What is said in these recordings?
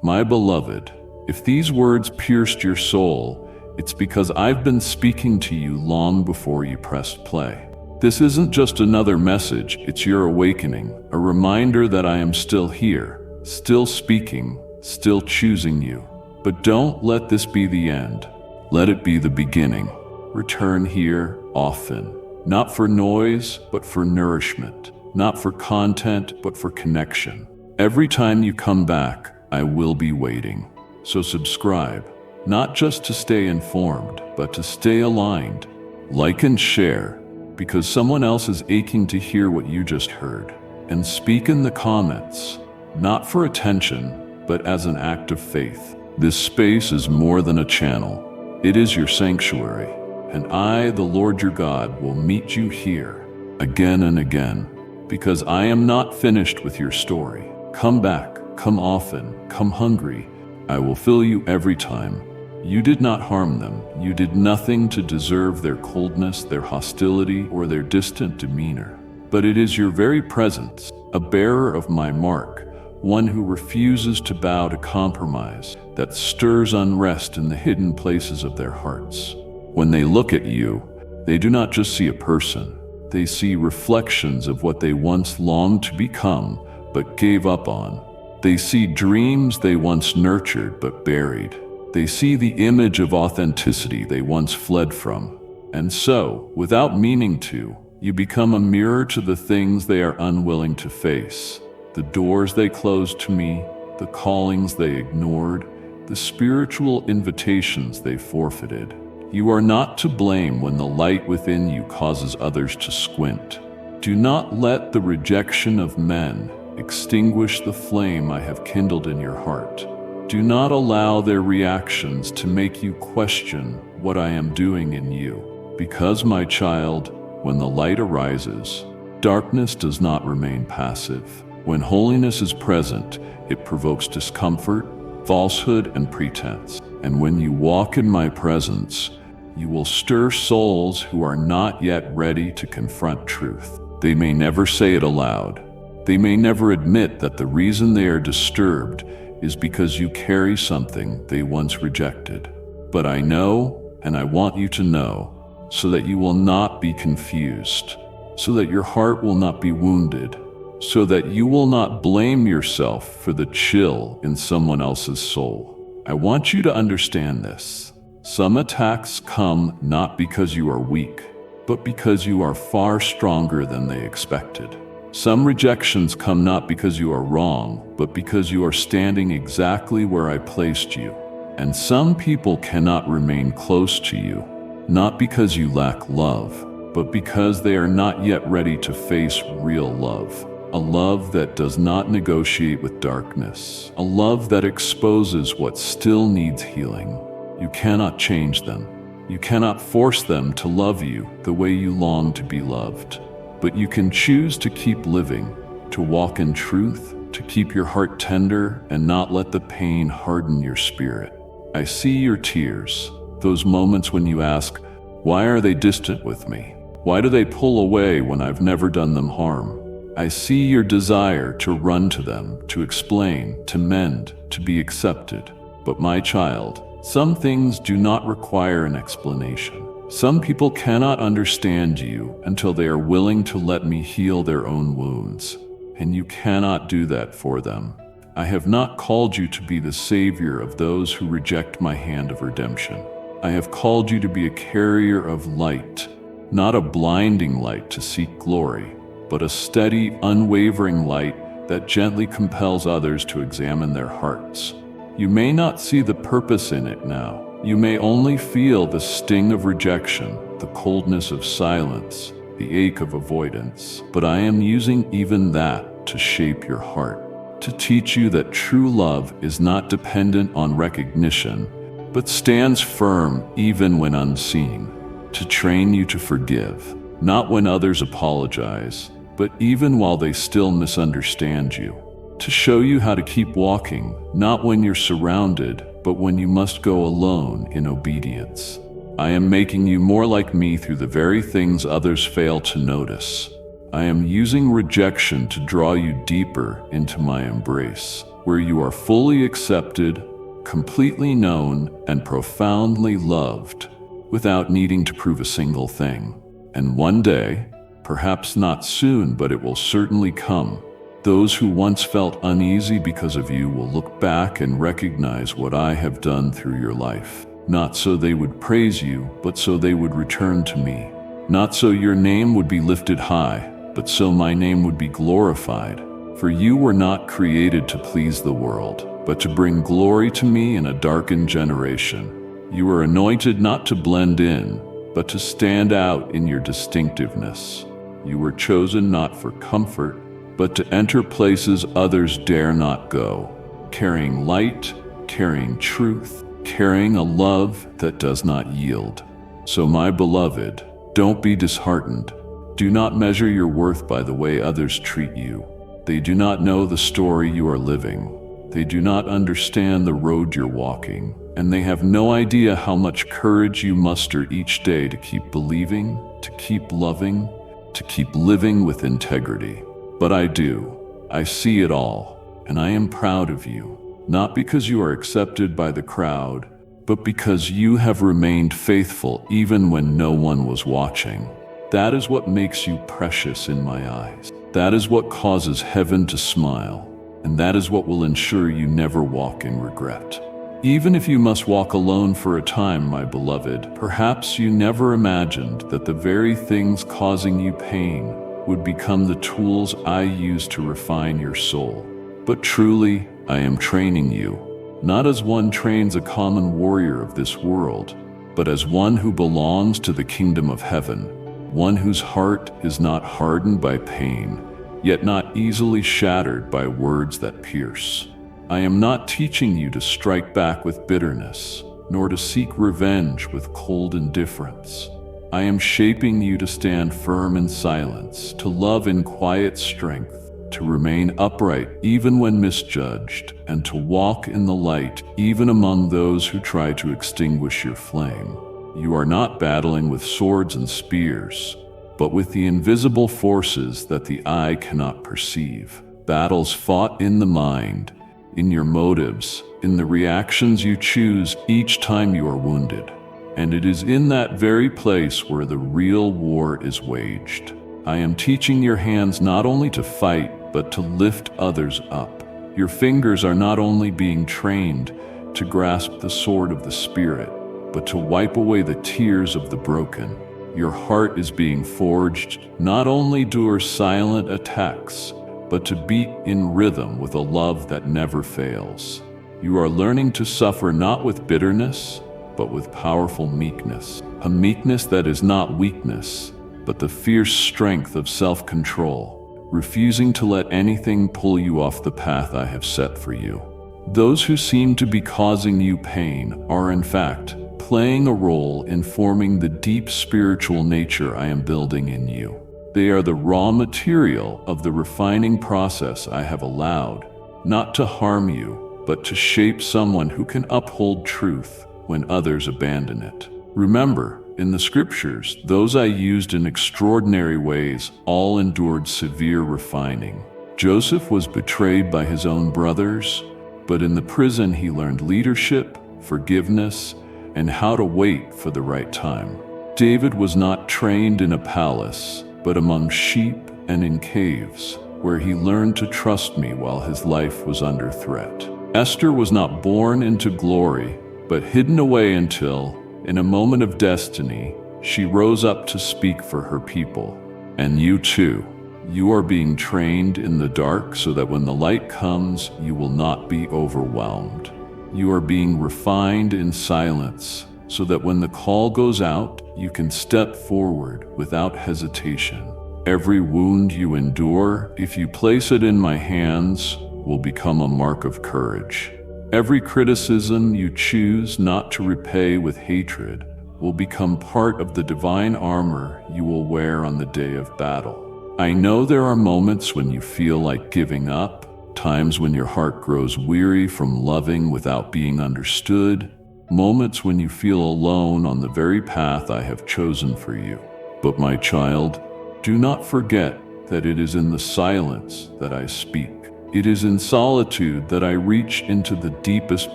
My beloved, if these words pierced your soul, it's because I've been speaking to you long before you pressed play. This isn't just another message, it's your awakening, a reminder that I am still here, still speaking, still choosing you. But don't let this be the end. Let it be the beginning. Return here often, not for noise, but for nourishment, not for content, but for connection. Every time you come back, I will be waiting. So subscribe, not just to stay informed, but to stay aligned. Like and share, because someone else is aching to hear what you just heard. And speak in the comments, not for attention, but as an act of faith. This space is more than a channel. It is your sanctuary. And I, the Lord your God, will meet you here again and again, because I am not finished with your story. Come back, come often, come hungry. I will fill you every time. You did not harm them. You did nothing to deserve their coldness, their hostility, or their distant demeanor. But it is your very presence, a bearer of my mark, one who refuses to bow to compromise, that stirs unrest in the hidden places of their hearts. When they look at you, they do not just see a person. They see reflections of what they once longed to become, but gave up on. They see dreams they once nurtured but buried. They see the image of authenticity they once fled from. And so, without meaning to, you become a mirror to the things they are unwilling to face. The doors they closed to me, the callings they ignored, the spiritual invitations they forfeited. You are not to blame when the light within you causes others to squint. Do not let the rejection of men extinguish the flame I have kindled in your heart. Do not allow their reactions to make you question what I am doing in you. Because, my child, when the light arises, darkness does not remain passive. When holiness is present, it provokes discomfort, falsehood, and pretense. And when you walk in my presence, you will stir souls who are not yet ready to confront truth. They may never say it aloud. They may never admit that the reason they are disturbed is because you carry something they once rejected. But I know, and I want you to know, so that you will not be confused, so that your heart will not be wounded, so that you will not blame yourself for the chill in someone else's soul. I want you to understand this. Some attacks come not because you are weak, but because you are far stronger than they expected. Some rejections come not because you are wrong, but because you are standing exactly where I placed you. And some people cannot remain close to you, not because you lack love, but because they are not yet ready to face real love. A love that does not negotiate with darkness. A love that exposes what still needs healing. You cannot change them. You cannot force them to love you the way you long to be loved. But you can choose to keep living, to walk in truth, to keep your heart tender and not let the pain harden your spirit. I see your tears, those moments when you ask, why are they distant with me? Why do they pull away when I've never done them harm? I see your desire to run to them, to explain, to mend, to be accepted. But my child, some things do not require an explanation. Some people cannot understand you until they are willing to let me heal their own wounds, and you cannot do that for them. I have not called you to be the savior of those who reject my hand of redemption. I have called you to be a carrier of light, not a blinding light to seek glory, but a steady, unwavering light that gently compels others to examine their hearts. You may not see the purpose in it now. You may only feel the sting of rejection, the coldness of silence, the ache of avoidance. But I am using even that to shape your heart, to teach you that true love is not dependent on recognition, but stands firm even when unseen, to train you to forgive, not when others apologize, but even while they still misunderstand you, to show you how to keep walking, not when you're surrounded, but when you must go alone in obedience. I am making you more like me through the very things others fail to notice. I am using rejection to draw you deeper into my embrace, where you are fully accepted, completely known, and profoundly loved, without needing to prove a single thing. And one day, perhaps not soon, but it will certainly come, those who once felt uneasy because of you will look back and recognize what I have done through your life. Not so they would praise you, but so they would return to me. Not so your name would be lifted high, but so my name would be glorified. For you were not created to please the world, but to bring glory to me in a darkened generation. You were anointed not to blend in, but to stand out in your distinctiveness. You were chosen not for comfort, but to enter places others dare not go, carrying light, carrying truth, carrying a love that does not yield. So my beloved, don't be disheartened. Do not measure your worth by the way others treat you. They do not know the story you are living. They do not understand the road you're walking, and they have no idea how much courage you muster each day to keep believing, to keep loving, to keep living with integrity. But I do. I see it all, and I am proud of you, not because you are accepted by the crowd, but because you have remained faithful even when no one was watching. That is what makes you precious in my eyes. That is what causes heaven to smile, and that is what will ensure you never walk in regret. Even if you must walk alone for a time, my beloved, perhaps you never imagined that the very things causing you pain would become the tools I use to refine your soul. But truly, I am training you, not as one trains a common warrior of this world, but as one who belongs to the kingdom of heaven, one whose heart is not hardened by pain, yet not easily shattered by words that pierce. I am not teaching you to strike back with bitterness, nor to seek revenge with cold indifference. I am shaping you to stand firm in silence, to love in quiet strength, to remain upright even when misjudged, and to walk in the light even among those who try to extinguish your flame. You are not battling with swords and spears, but with the invisible forces that the eye cannot perceive. Battles fought in the mind, in your motives, in the reactions you choose each time you are wounded. And it is in that very place where the real war is waged. I am teaching your hands not only to fight, but to lift others up. Your fingers are not only being trained to grasp the sword of the Spirit, but to wipe away the tears of the broken. Your heart is being forged not only to endure silent attacks, but to beat in rhythm with a love that never fails. You are learning to suffer not with bitterness, but with powerful meekness. A meekness that is not weakness, but the fierce strength of self-control, refusing to let anything pull you off the path I have set for you. Those who seem to be causing you pain are, in fact, playing a role in forming the deep spiritual nature I am building in you. They are the raw material of the refining process I have allowed, not to harm you, but to shape someone who can uphold truth when others abandon it. Remember, in the scriptures, those I used in extraordinary ways all endured severe refining. Joseph was betrayed by his own brothers, but in the prison he learned leadership, forgiveness, and how to wait for the right time. David was not trained in a palace, but among sheep and in caves, where he learned to trust me while his life was under threat. Esther was not born into glory, but hidden away until, in a moment of destiny, she rose up to speak for her people. And you too, you are being trained in the dark so that when the light comes, you will not be overwhelmed. You are being refined in silence so that when the call goes out, you can step forward without hesitation. Every wound you endure, if you place it in my hands, will become a mark of courage. Every criticism you choose not to repay with hatred will become part of the divine armor you will wear on the day of battle. I know there are moments when you feel like giving up, times when your heart grows weary from loving without being understood, moments when you feel alone on the very path I have chosen for you. But my child, do not forget that it is in the silence that I speak. It is in solitude that I reach into the deepest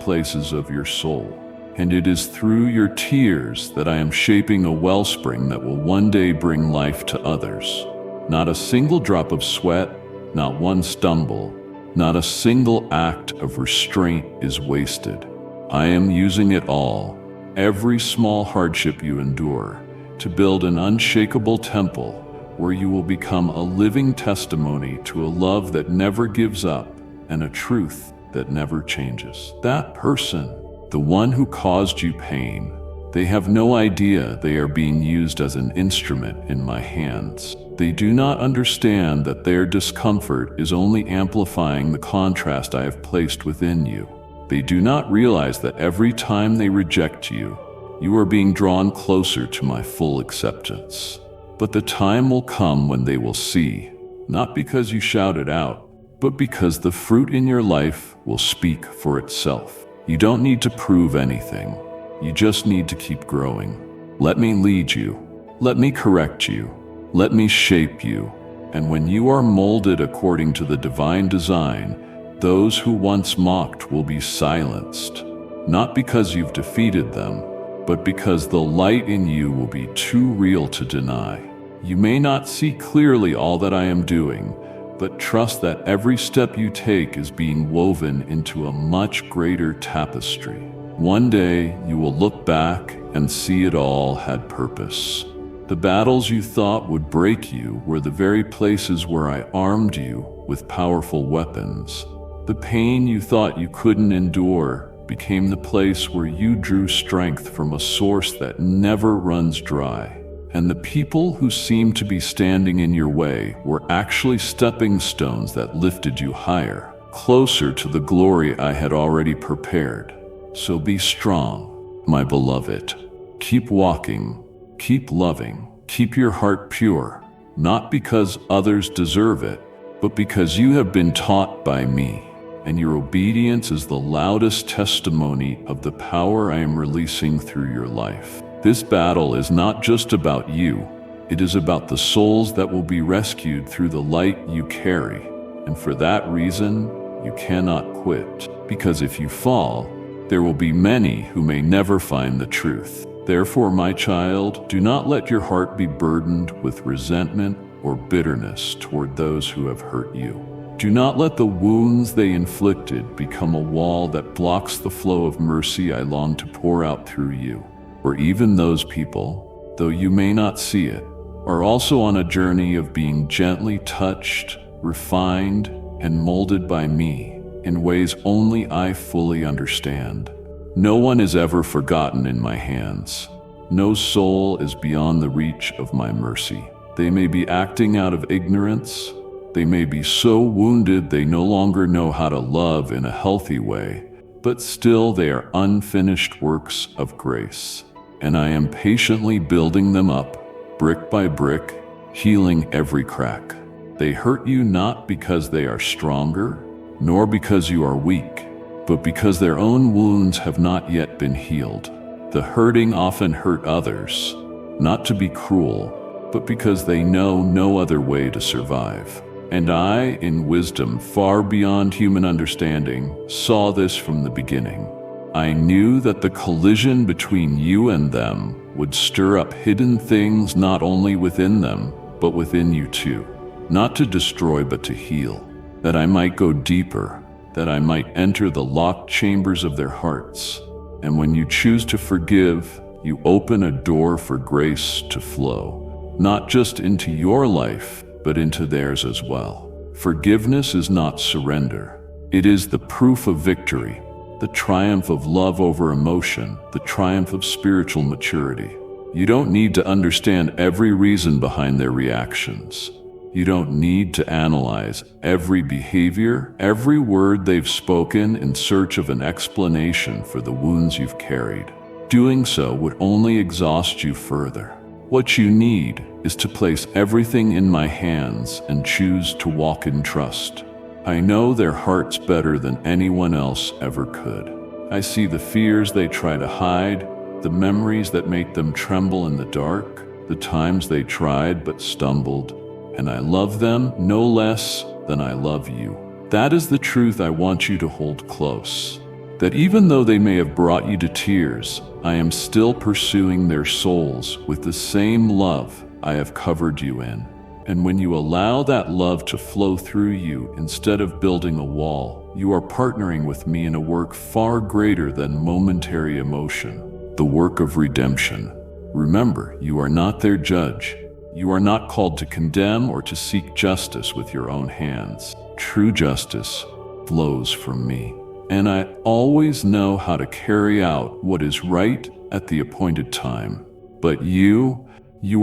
places of your soul. And it is through your tears that I am shaping a wellspring that will one day bring life to others. Not a single drop of sweat, not one stumble, not a single act of restraint is wasted. I am using it all, every small hardship you endure, to build an unshakable temple where you will become a living testimony to a love that never gives up and a truth that never changes. That person, the one who caused you pain, they have no idea they are being used as an instrument in my hands. They do not understand that their discomfort is only amplifying the contrast I have placed within you. They do not realize that every time they reject you, you are being drawn closer to my full acceptance. But the time will come when they will see, not because you shout it out, but because the fruit in your life will speak for itself. You don't need to prove anything. You just need to keep growing. Let me lead you. Let me correct you. Let me shape you. And when you are molded according to the divine design, those who once mocked will be silenced, not because you've defeated them, but because the light in you will be too real to deny. You may not see clearly all that I am doing, but trust that every step you take is being woven into a much greater tapestry. One day, you will look back and see it all had purpose. The battles you thought would break you were the very places where I armed you with powerful weapons. The pain you thought you couldn't endure became the place where you drew strength from a source that never runs dry. And the people who seemed to be standing in your way were actually stepping stones that lifted you higher, closer to the glory I had already prepared. So be strong, my beloved. Keep walking, keep loving, keep your heart pure, not because others deserve it, but because you have been taught by me, and your obedience is the loudest testimony of the power I am releasing through your life. This battle is not just about you, it is about the souls that will be rescued through the light you carry. And for that reason, you cannot quit, because if you fall, there will be many who may never find the truth. Therefore, my child, do not let your heart be burdened with resentment or bitterness toward those who have hurt you. Do not let the wounds they inflicted become a wall that blocks the flow of mercy I long to pour out through you. Or even those people, though you may not see it, are also on a journey of being gently touched, refined, and molded by me in ways only I fully understand. No one is ever forgotten in my hands. No soul is beyond the reach of my mercy. They may be acting out of ignorance. They may be so wounded they no longer know how to love in a healthy way, but still they are unfinished works of grace. And I am patiently building them up, brick by brick, healing every crack. They hurt you not because they are stronger, nor because you are weak, but because their own wounds have not yet been healed. The hurting often hurt others, not to be cruel, but because they know no other way to survive. And I, in wisdom far beyond human understanding, saw this from the beginning. I knew that the collision between you and them would stir up hidden things not only within them, but within you too. Not to destroy, but to heal. That I might go deeper, that I might enter the locked chambers of their hearts. And when you choose to forgive, you open a door for grace to flow, not just into your life, but into theirs as well. Forgiveness is not surrender. It is the proof of victory, the triumph of love over emotion, the triumph of spiritual maturity. You don't need to understand every reason behind their reactions. You don't need to analyze every behavior, every word they've spoken in search of an explanation for the wounds you've carried. Doing so would only exhaust you further. What you need is to place everything in my hands and choose to walk in trust. I know their hearts better than anyone else ever could. I see the fears they try to hide, the memories that make them tremble in the dark, the times they tried but stumbled. and I love them no less than I love you. That is the truth I want you to hold close. That even though they may have brought you to tears, I am still pursuing their souls with the same love I have covered you in. And when you allow that love to flow through you instead of building a wall, you are partnering with me in a work far greater than momentary emotion, the work of redemption. Remember, you are not their judge. You are not called to condemn or to seek justice with your own hands. True justice flows from me, and I always know how to carry out what is right at the appointed time. But you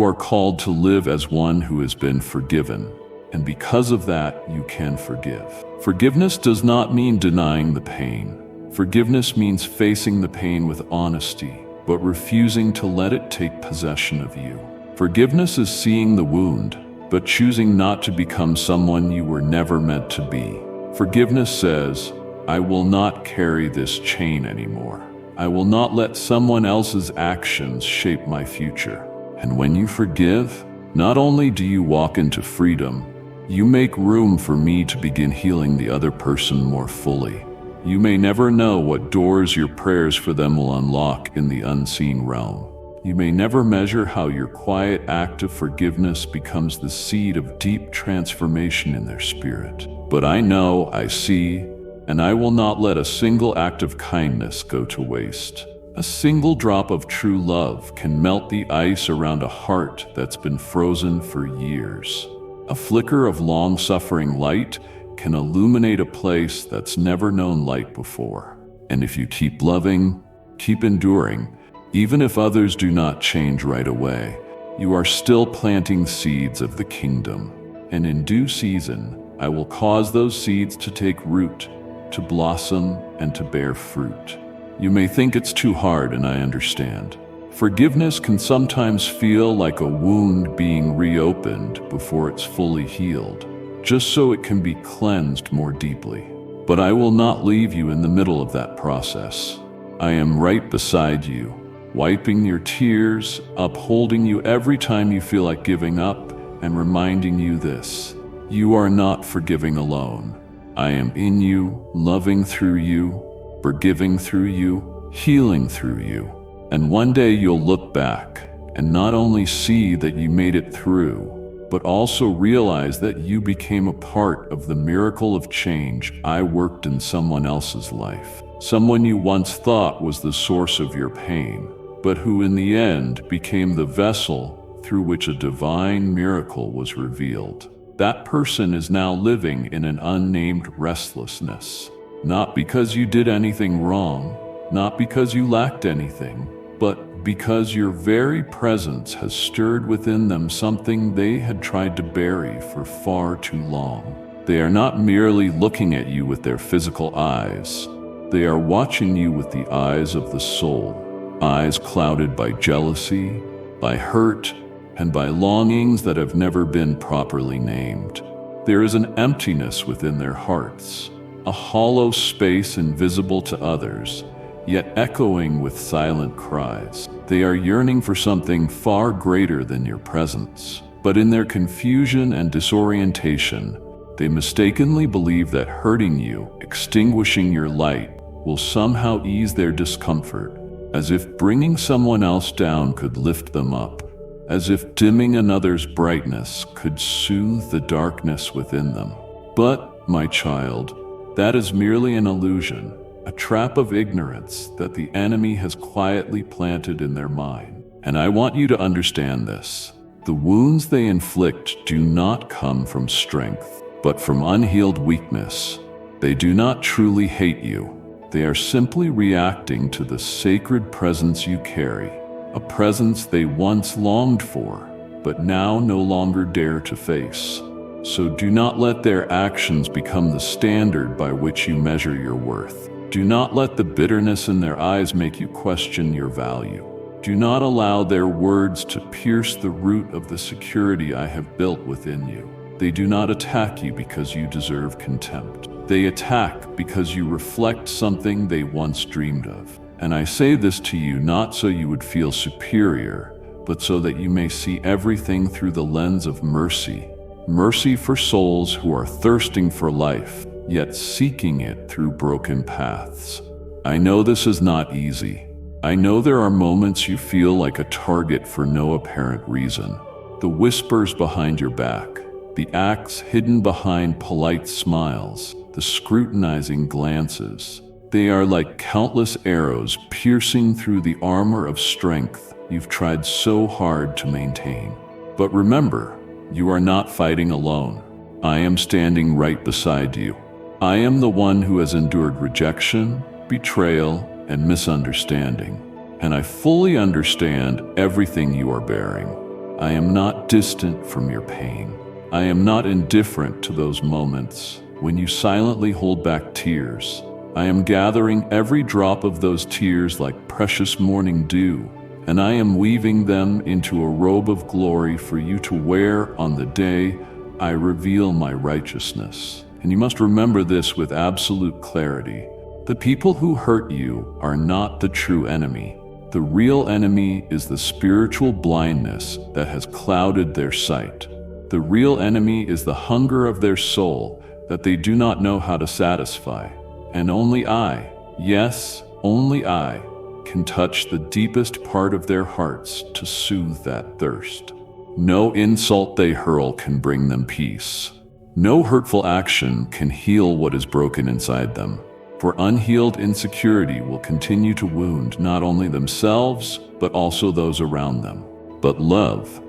are called to live as one who has been forgiven, and because of that, you can forgive. Forgiveness does not mean denying the pain. Forgiveness means facing the pain with honesty, but refusing to let it take possession of you. Forgiveness is seeing the wound, but choosing not to become someone you were never meant to be. Forgiveness says, I will not carry this chain anymore. I will not let someone else's actions shape my future. And when you forgive, not only do you walk into freedom, you make room for me to begin healing the other person more fully. You may never know what doors your prayers for them will unlock in the unseen realm. You may never measure how your quiet act of forgiveness becomes the seed of deep transformation in their spirit. But I know, I see, and I will not let a single act of kindness go to waste. A single drop of true love can melt the ice around a heart that's been frozen for years. A flicker of long-suffering light can illuminate a place that's never known light before. And if you keep loving, keep enduring, even if others do not change right away, you are still planting seeds of the kingdom. And in due season, I will cause those seeds to take root, to blossom, and to bear fruit. You may think it's too hard, and I understand. Forgiveness can sometimes feel like a wound being reopened before it's fully healed, just so it can be cleansed more deeply. But I will not leave you in the middle of that process. I am right beside you, wiping your tears, upholding you every time you feel like giving up, and reminding you this: you are not forgiving alone. I am in you, loving through you, forgiving through you, healing through you. And one day you'll look back and not only see that you made it through, but also realize that you became a part of the miracle of change I worked in someone else's life. Someone you once thought was the source of your pain, but who in the end became the vessel through which a divine miracle was revealed. That person is now living in an unnamed restlessness. Not because you did anything wrong, not because you lacked anything, but because your very presence has stirred within them something they had tried to bury for far too long. They are not merely looking at you with their physical eyes. They are watching you with the eyes of the soul, eyes clouded by jealousy, by hurt, and by longings that have never been properly named. There is an emptiness within their hearts, a hollow space invisible to others, yet echoing with silent cries. They are yearning for something far greater than your presence. But in their confusion and disorientation, they mistakenly believe that hurting you, extinguishing your light, will somehow ease their discomfort, as if bringing someone else down could lift them up, as if dimming another's brightness could soothe the darkness within them. But, my child, that is merely an illusion, a trap of ignorance that the enemy has quietly planted in their mind. And I want you to understand this. The wounds they inflict do not come from strength, but from unhealed weakness. They do not truly hate you. They are simply reacting to the sacred presence you carry, a presence they once longed for, but now no longer dare to face. So do not let their actions become the standard by which you measure your worth. Do not let the bitterness in their eyes make you question your value. Do not allow their words to pierce the root of the security I have built within you. They do not attack you because you deserve contempt. They attack because you reflect something they once dreamed of. And I say this to you not so you would feel superior, but so that you may see everything through the lens of mercy. Mercy for souls who are thirsting for life, yet seeking it through broken paths. I know this is not easy. I know there are moments you feel like a target for no apparent reason. The whispers behind your back, the acts hidden behind polite smiles, the scrutinizing glances. They are like countless arrows piercing through the armor of strength you've tried so hard to maintain. But remember, you are not fighting alone. I am standing right beside you. I am the one who has endured rejection, betrayal, and misunderstanding, and I fully understand everything you are bearing. I am not distant from your pain. I am not indifferent to those moments when you silently hold back tears. I am gathering every drop of those tears like precious morning dew, and I am weaving them into a robe of glory for you to wear on the day I reveal my righteousness. And you must remember this with absolute clarity. The people who hurt you are not the true enemy. The real enemy is the spiritual blindness that has clouded their sight. The real enemy is the hunger of their soul that they do not know how to satisfy. And only I, yes, only I, can touch the deepest part of their hearts to soothe that thirst. No insult they hurl can bring them peace. No hurtful action can heal what is broken inside them. For unhealed insecurity will continue to wound not only themselves, but also those around them. But love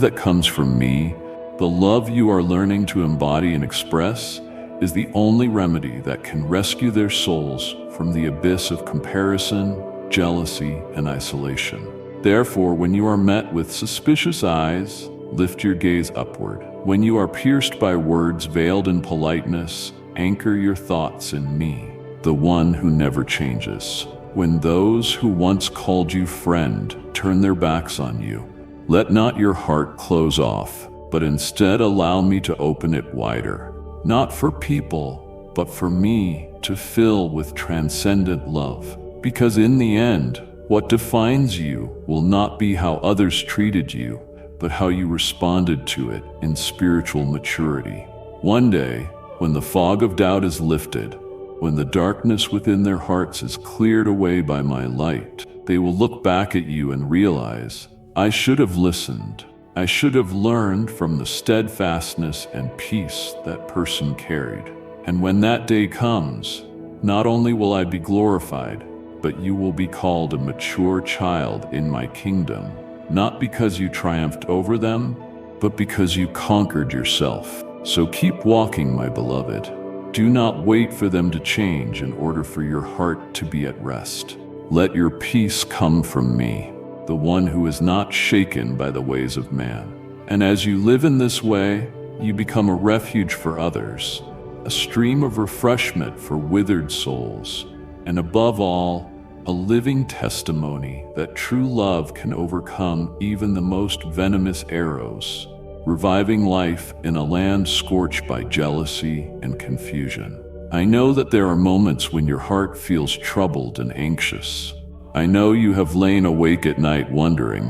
that comes from me, the love you are learning to embody and express, is the only remedy that can rescue their souls from the abyss of comparison, jealousy, and isolation. Therefore, when you are met with suspicious eyes, lift your gaze upward. When you are pierced by words veiled in politeness, anchor your thoughts in me, the one who never changes. When those who once called you friend turn their backs on you, let not your heart close off, but instead allow me to open it wider, not for people, but for me to fill with transcendent love. Because in the end, what defines you will not be how others treated you, but how you responded to it in spiritual maturity. One day, when the fog of doubt is lifted, when the darkness within their hearts is cleared away by my light, they will look back at you and realize, I should have listened. I should have learned from the steadfastness and peace that person carried. And when that day comes, not only will I be glorified, but you will be called a mature child in my kingdom, not because you triumphed over them, but because you conquered yourself. So keep walking, my beloved. Do not wait for them to change in order for your heart to be at rest. Let your peace come from me, the one who is not shaken by the ways of man. And as you live in this way, you become a refuge for others, a stream of refreshment for withered souls, and above all, a living testimony that true love can overcome even the most venomous arrows, reviving life in a land scorched by jealousy and confusion. I know that there are moments when your heart feels troubled and anxious. I know you have lain awake at night wondering,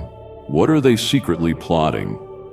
what are they secretly plotting?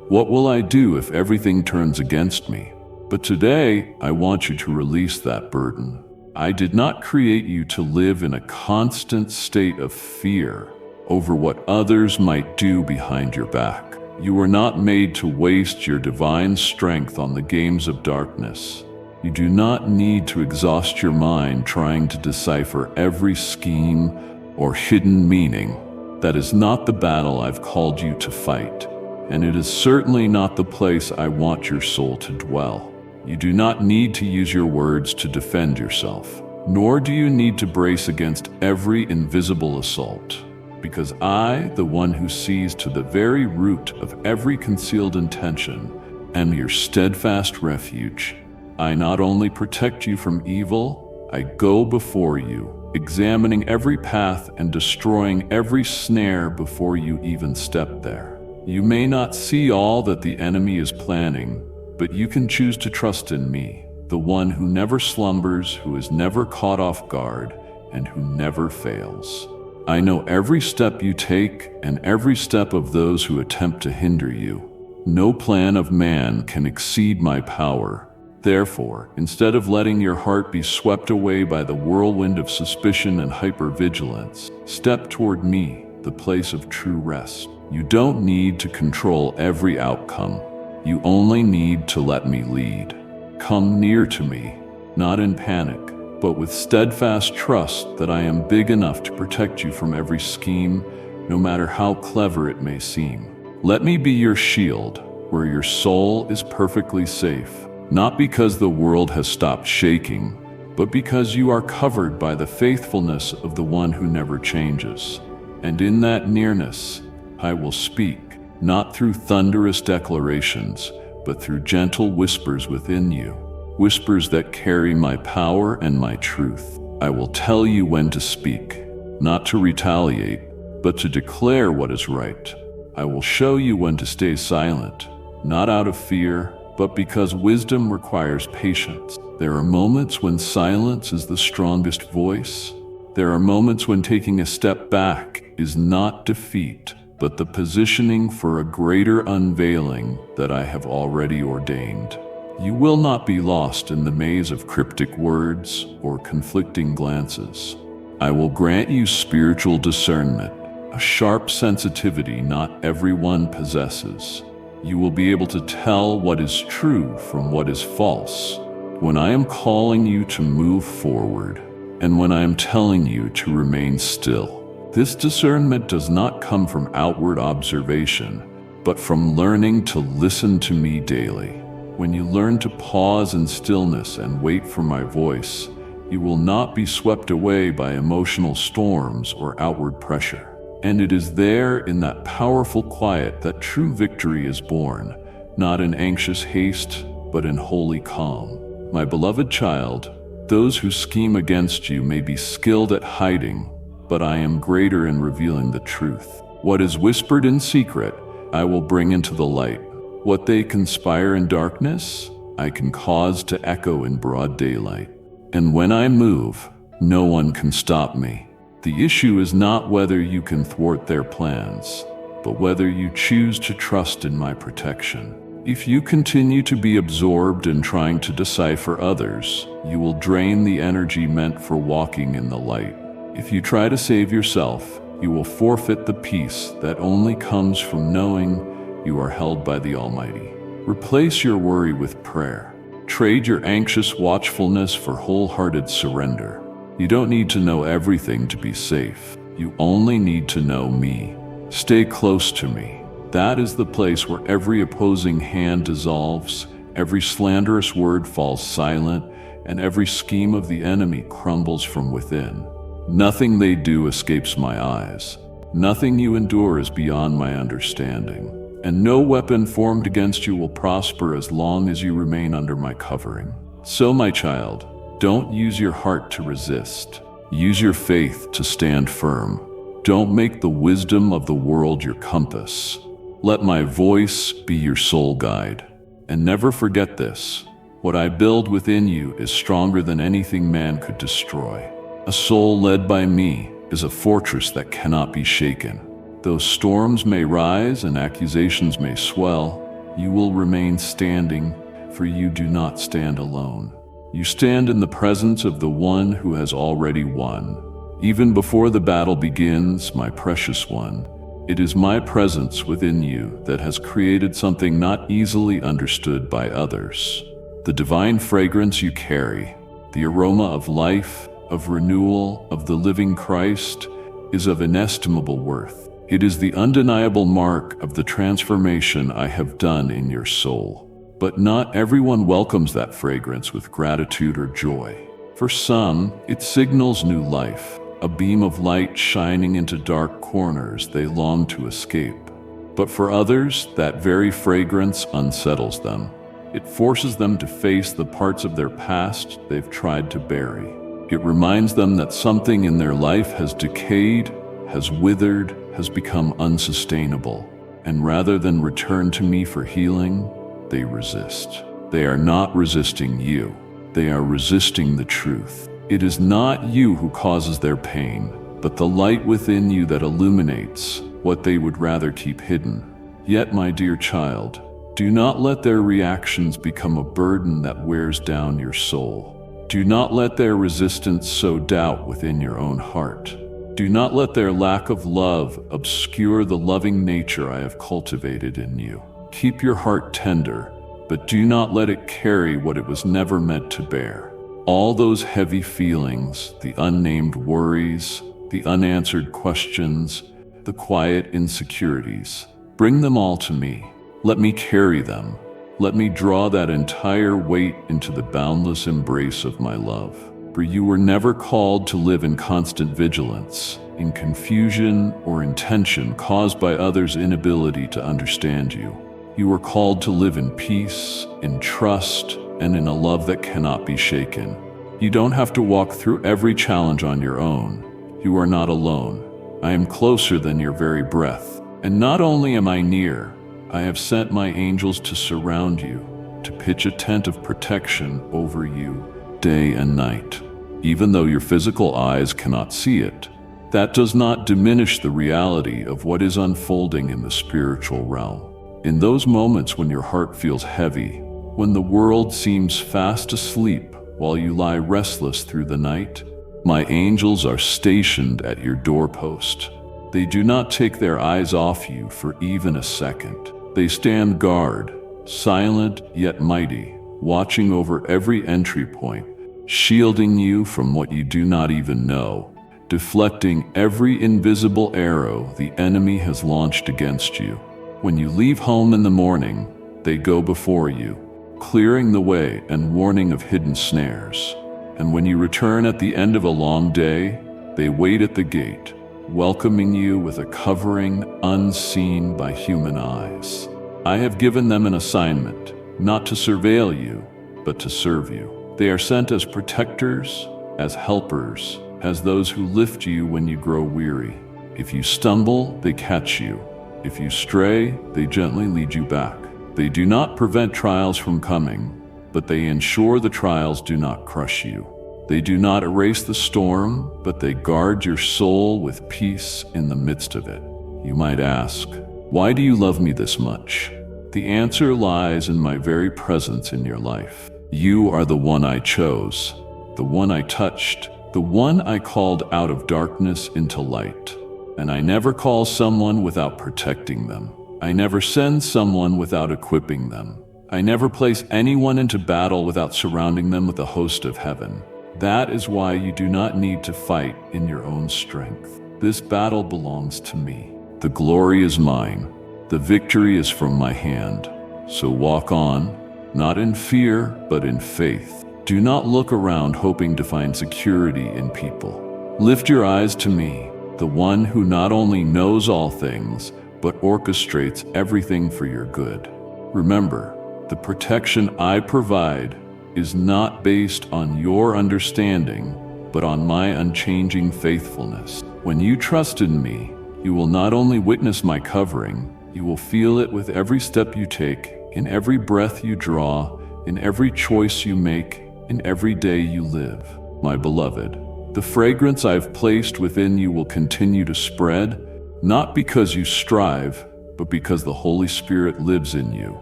What will I do if everything turns against me? But today, I want you to release that burden. I did not create you to live in a constant state of fear over what others might do behind your back. You were not made to waste your divine strength on the games of darkness. You do not need to exhaust your mind trying to decipher every scheme or hidden meaning. That is not the battle I've called you to fight, and it is certainly not the place I want your soul to dwell. You do not need to use your words to defend yourself, nor do you need to brace against every invisible assault, because I, the one who sees to the very root of every concealed intention, am your steadfast refuge. I not only protect you from evil, I go before you, examining every path and destroying every snare before you even step there. You may not see all that the enemy is planning, but you can choose to trust in me, the one who never slumbers, who is never caught off guard, and who never fails. I know every step you take and every step of those who attempt to hinder you. No plan of man can exceed my power. Therefore, instead of letting your heart be swept away by the whirlwind of suspicion and hypervigilance, step toward me, the place of true rest. You don't need to control every outcome. You only need to let me lead. Come near to me, not in panic, but with steadfast trust that I am big enough to protect you from every scheme, no matter how clever it may seem. Let me be your shield, where your soul is perfectly safe, not because the world has stopped shaking, but because you are covered by the faithfulness of the one who never changes. And in that nearness, I will speak, not through thunderous declarations, but through gentle whispers within you, whispers that carry my power and my truth. I will tell you when to speak, not to retaliate, but to declare what is right. I will show you when to stay silent, not out of fear, but because wisdom requires patience. There are moments when silence is the strongest voice. There are moments when taking a step back is not defeat, but the positioning for a greater unveiling that I have already ordained. You will not be lost in the maze of cryptic words or conflicting glances. I will grant you spiritual discernment, a sharp sensitivity not everyone possesses. You will be able to tell what is true from what is false when I am calling you to move forward and when I am telling you to remain still. This discernment does not come from outward observation, but from learning to listen to me daily. When you learn to pause in stillness and wait for my voice, you will not be swept away by emotional storms or outward pressure. And it is there in that powerful quiet that true victory is born, not in anxious haste, but in holy calm. My beloved child, those who scheme against you may be skilled at hiding, but I am greater in revealing the truth. What is whispered in secret, I will bring into the light. What they conspire in darkness, I can cause to echo in broad daylight. And when I move, no one can stop me. The issue is not whether you can thwart their plans, but whether you choose to trust in my protection. If you continue to be absorbed in trying to decipher others, you will drain the energy meant for walking in the light. If you try to save yourself, you will forfeit the peace that only comes from knowing you are held by the Almighty. Replace your worry with prayer. Trade your anxious watchfulness for wholehearted surrender. You don't need to know everything to be safe. You only need to know me. Stay close to me. That is the place where every opposing hand dissolves, every slanderous word falls silent, and every scheme of the enemy crumbles from within. Nothing they do escapes my eyes. Nothing you endure is beyond my understanding. And no weapon formed against you will prosper as long as you remain under my covering. So, my child, don't use your heart to resist. Use your faith to stand firm. Don't make the wisdom of the world your compass. Let my voice be your soul guide. And never forget this: what I build within you is stronger than anything man could destroy. A soul led by me is a fortress that cannot be shaken. Though storms may rise and accusations may swell, you will remain standing, for you do not stand alone. You stand in the presence of the one who has already won. Even before the battle begins, my precious one, it is my presence within you that has created something not easily understood by others. The divine fragrance you carry, the aroma of life, of renewal, of the living Christ, is of inestimable worth. It is the undeniable mark of the transformation I have done in your soul. But not everyone welcomes that fragrance with gratitude or joy. For some, it signals new life, a beam of light shining into dark corners they long to escape. But for others, that very fragrance unsettles them. It forces them to face the parts of their past they've tried to bury. It reminds them that something in their life has decayed, has withered, has become unsustainable. And rather than return to me for healing, they resist. They are not resisting you. They are resisting the truth. It is not you who causes their pain, but the light within you that illuminates what they would rather keep hidden. Yet, my dear child, Do not let their reactions become a burden that wears down your soul. Do not let their resistance sow doubt within your own heart. Do not let their lack of love obscure the loving nature I have cultivated in you. Keep your heart tender, but do not let it carry what it was never meant to bear. All those heavy feelings, the unnamed worries, the unanswered questions, the quiet insecurities, bring them all to me. Let me carry them. Let me draw that entire weight into the boundless embrace of my love. For you were never called to live in constant vigilance, in confusion or in tension caused by others' inability to understand you. You were called to live in peace, in trust, and in a love that cannot be shaken. You don't have to walk through every challenge on your own. You are not alone. I am closer than your very breath. And not only am I near, I have sent my angels to surround you, to pitch a tent of protection over you day and night. Even though your physical eyes cannot see it, that does not diminish the reality of what is unfolding in the spiritual realm. In those moments when your heart feels heavy, when the world seems fast asleep while you lie restless through the night, my angels are stationed at your doorpost. They do not take their eyes off you for even a second. They stand guard, silent yet mighty, watching over every entry point, shielding you from what you do not even know, deflecting every invisible arrow the enemy has launched against you. When you leave home in the morning, they go before you, clearing the way and warning of hidden snares. And when you return at the end of a long day, they wait at the gate, welcoming you with a covering unseen by human eyes. I have given them an assignment, not to surveil you, but to serve you. They are sent as protectors, as helpers, as those who lift you when you grow weary. If you stumble, they catch you. If you stray, they gently lead you back. They do not prevent trials from coming, but they ensure the trials do not crush you. They do not erase the storm, but they guard your soul with peace in the midst of it. You might ask, why do you love me this much? The answer lies in my very presence in your life. You are the one I chose, the one I touched, the one I called out of darkness into light. And I never call someone without protecting them. I never send someone without equipping them. I never place anyone into battle without surrounding them with a host of heaven. That is why you do not need to fight in your own strength. This battle belongs to me. The glory is mine. The victory is from my hand. So walk on, not in fear, but in faith. Do not look around hoping to find security in people. Lift your eyes to me, the one who not only knows all things, but orchestrates everything for your good. Remember, the protection I provide is not based on your understanding, but on my unchanging faithfulness. When you trust in me, you will not only witness my covering, you will feel it with every step you take, in every breath you draw, in every choice you make, in every day you live. My beloved, the fragrance I've placed within you will continue to spread, not because you strive, but because the Holy Spirit lives in you.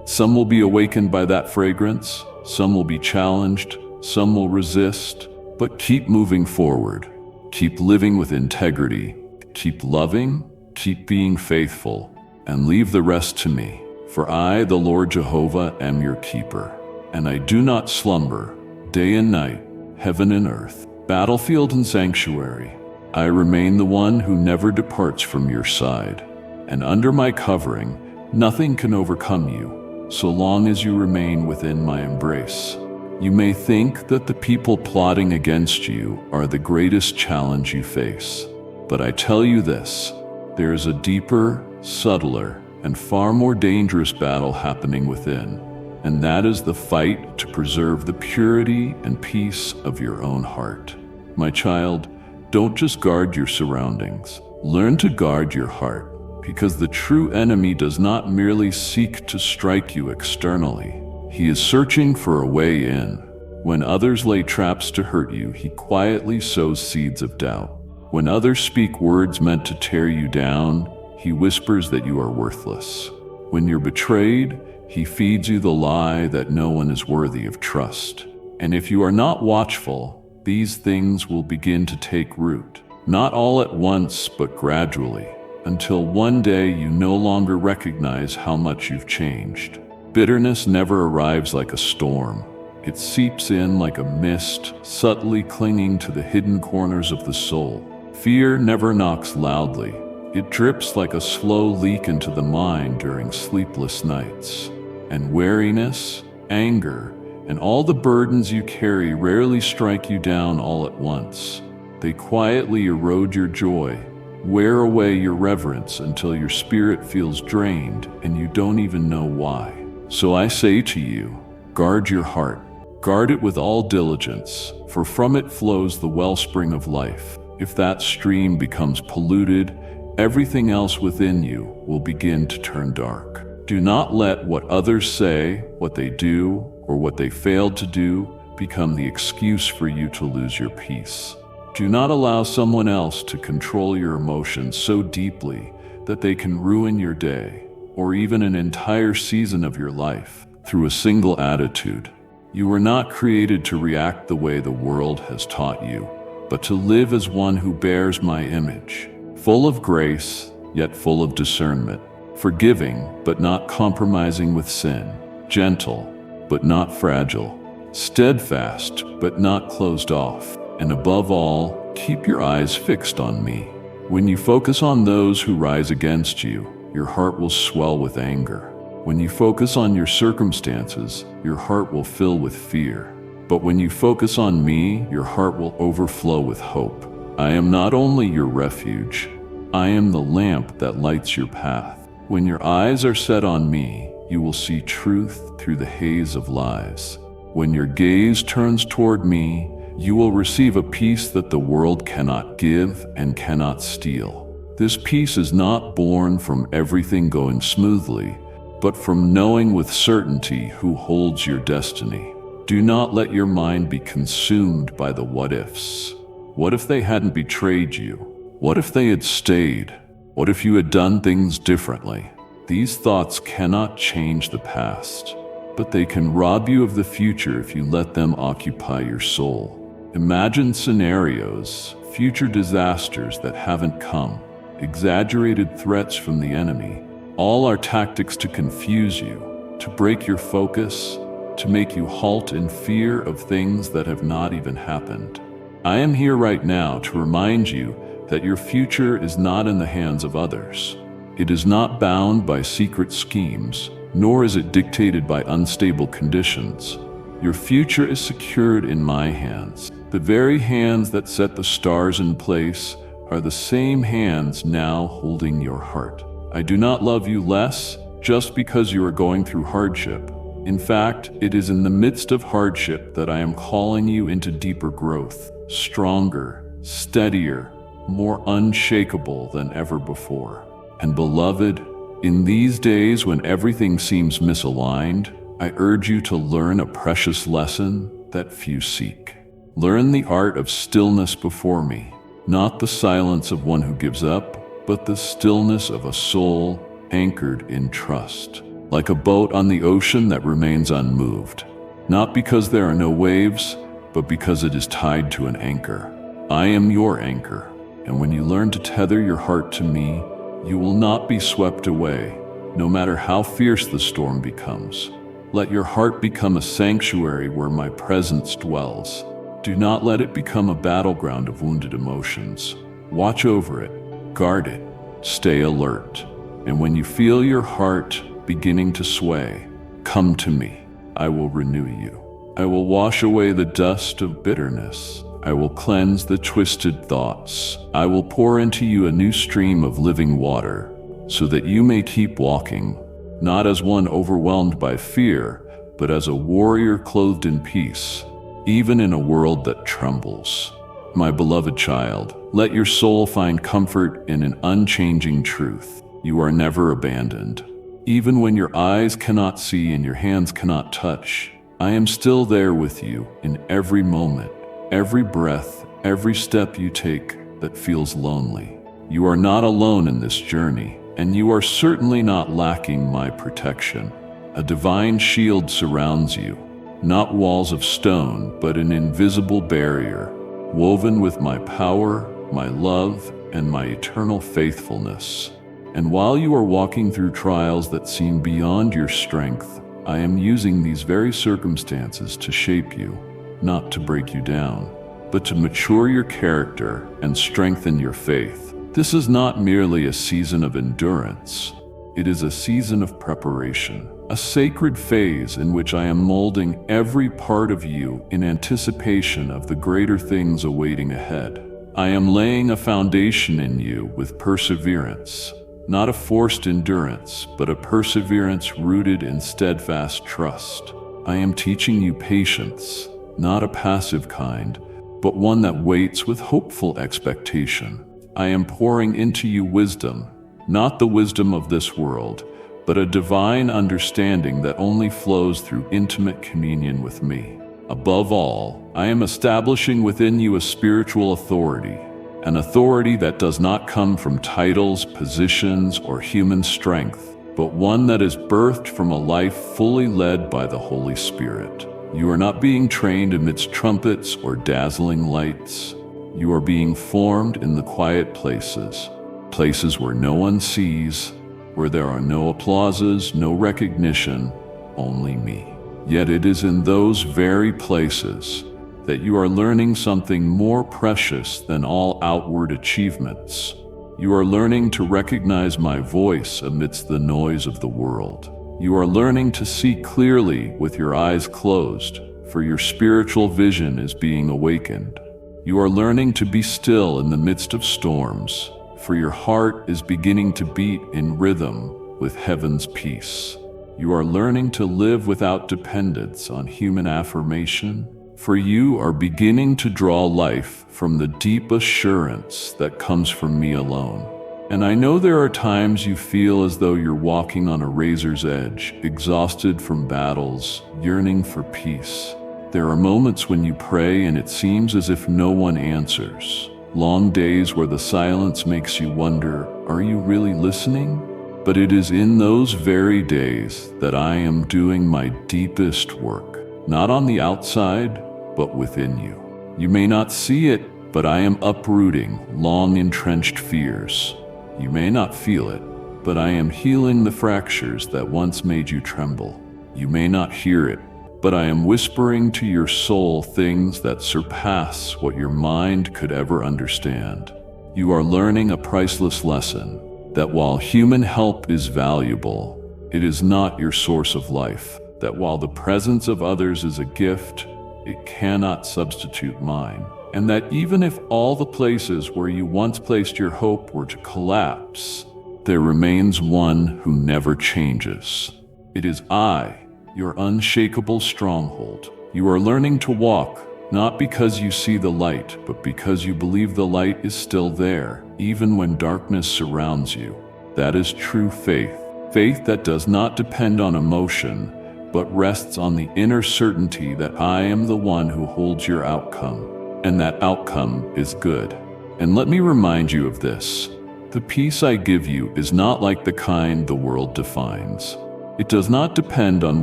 Some will be awakened by that fragrance, some will be challenged, some will resist, but keep moving forward. Keep living with integrity. Keep loving, keep being faithful, and leave the rest to me. For I, the Lord Jehovah, am your keeper, and I do not slumber, day and night, heaven and earth, battlefield and sanctuary. I remain the one who never departs from your side, and under my covering, nothing can overcome you, so long as you remain within my embrace. You may think that the people plotting against you are the greatest challenge you face, but I tell you this, there is a deeper, subtler, and far more dangerous battle happening within, and that is the fight to preserve the purity and peace of your own heart. My child, don't just guard your surroundings. Learn to guard your heart, because the true enemy does not merely seek to strike you externally. He is searching for a way in. When others lay traps to hurt you, he quietly sows seeds of doubt. When others speak words meant to tear you down, he whispers that you are worthless. When you're betrayed, He feeds you the lie that no one is worthy of trust. And if you are not watchful, these things will begin to take root. Not all at once, but gradually, until one day you no longer recognize how much you've changed. Bitterness never arrives like a storm. It seeps in like a mist, subtly clinging to the hidden corners of the soul. Fear never knocks loudly. It drips like a slow leak into the mind during sleepless nights. And weariness, anger, and all the burdens you carry rarely strike you down all at once. They quietly erode your joy, wear away your reverence until your spirit feels drained and you don't even know why. So I say to you, guard your heart. Guard it with all diligence, for from it flows the wellspring of life. If that stream becomes polluted, everything else within you will begin to turn dark. Do not let what others say, what they do, or what they failed to do become the excuse for you to lose your peace. Do not allow someone else to control your emotions so deeply that they can ruin your day, or even an entire season of your life, through a single attitude. You were not created to react the way the world has taught you, but to live as one who bears my image, full of grace, yet full of discernment, forgiving, but not compromising with sin, gentle, but not fragile, steadfast, but not closed off, and above all, keep your eyes fixed on me. When you focus on those who rise against you, your heart will swell with anger. When you focus on your circumstances, your heart will fill with fear. But when you focus on me, your heart will overflow with hope. I am not only your refuge, I am the lamp that lights your path. When your eyes are set on me, you will see truth through the haze of lies. When your gaze turns toward me, you will receive a peace that the world cannot give and cannot steal. This peace is not born from everything going smoothly, but from knowing with certainty who holds your destiny. Do not let your mind be consumed by the what-ifs. What if they hadn't betrayed you? What if they had stayed? What if you had done things differently? These thoughts cannot change the past, but they can rob you of the future if you let them occupy your soul. Imagine scenarios, future disasters that haven't come, exaggerated threats from the enemy. All are tactics to confuse you, to break your focus, to make you halt in fear of things that have not even happened. I am here right now to remind you that your future is not in the hands of others. It is not bound by secret schemes, nor is it dictated by unstable conditions. Your future is secured in my hands. The very hands that set the stars in place are the same hands now holding your heart. I do not love you less just because you are going through hardship. In fact, it is in the midst of hardship that I am calling you into deeper growth, stronger, steadier, more unshakable than ever before. And beloved, in these days when everything seems misaligned, I urge you to learn a precious lesson that few seek. Learn the art of stillness before me, not the silence of one who gives up, but the stillness of a soul anchored in trust, like a boat on the ocean that remains unmoved, not because there are no waves, but because it is tied to an anchor. I am your anchor, and when you learn to tether your heart to me, you will not be swept away, no matter how fierce the storm becomes. Let your heart become a sanctuary where my presence dwells. Do not let it become a battleground of wounded emotions. Watch over it. Guard it, stay alert, and when you feel your heart beginning to sway, come to me. I will renew you. I will wash away the dust of bitterness. I will cleanse the twisted thoughts. I will pour into you a new stream of living water, so that you may keep walking, not as one overwhelmed by fear, but as a warrior clothed in peace, even in a world that trembles. My beloved child, let your soul find comfort in an unchanging truth. You are never abandoned. Even when your eyes cannot see and your hands cannot touch, I am still there with you in every moment, every breath, every step you take that feels lonely. You are not alone in this journey, and you are certainly not lacking my protection. A divine shield surrounds you, not walls of stone, but an invisible barrier, woven with my power, my love, and my eternal faithfulness. And while you are walking through trials that seem beyond your strength, I am using these very circumstances to shape you, not to break you down, but to mature your character and strengthen your faith. This is not merely a season of endurance. It is a season of preparation, a sacred phase in which I am molding every part of you in anticipation of the greater things awaiting ahead. I am laying a foundation in you with perseverance, not a forced endurance, but a perseverance rooted in steadfast trust. I am teaching you patience, not a passive kind, but one that waits with hopeful expectation. I am pouring into you wisdom, not the wisdom of this world, but a divine understanding that only flows through intimate communion with me. Above all, I am establishing within you a spiritual authority, an authority that does not come from titles, positions, or human strength, but one that is birthed from a life fully led by the Holy Spirit. You are not being trained amidst trumpets or dazzling lights. You are being formed in the quiet places, places where no one sees, where there are no applauses, no recognition, only me. Yet it is in those very places that you are learning something more precious than all outward achievements. You are learning to recognize my voice amidst the noise of the world. You are learning to see clearly with your eyes closed, for your spiritual vision is being awakened. You are learning to be still in the midst of storms, for your heart is beginning to beat in rhythm with heaven's peace. You are learning to live without dependence on human affirmation, for you are beginning to draw life from the deep assurance that comes from me alone. And I know there are times you feel as though you're walking on a razor's edge, exhausted from battles, yearning for peace. There are moments when you pray and it seems as if no one answers. Long days where the silence makes you wonder, are you really listening? But it is in those very days that I am doing my deepest work, not on the outside, but within you. You may not see it, but I am uprooting long-entrenched fears. You may not feel it, but I am healing the fractures that once made you tremble. You may not hear it, but I am whispering to your soul things that surpass what your mind could ever understand. You are learning a priceless lesson, that while human help is valuable, it is not your source of life. That while the presence of others is a gift, it cannot substitute mine. And that even if all the places where you once placed your hope were to collapse, there remains one who never changes. It is I, your unshakable stronghold. You are learning to walk, not because you see the light, but because you believe the light is still there, even when darkness surrounds you. That is true faith. Faith that does not depend on emotion, but rests on the inner certainty that I am the one who holds your outcome, and that outcome is good. And let me remind you of this. The peace I give you is not like the kind the world defines. It does not depend on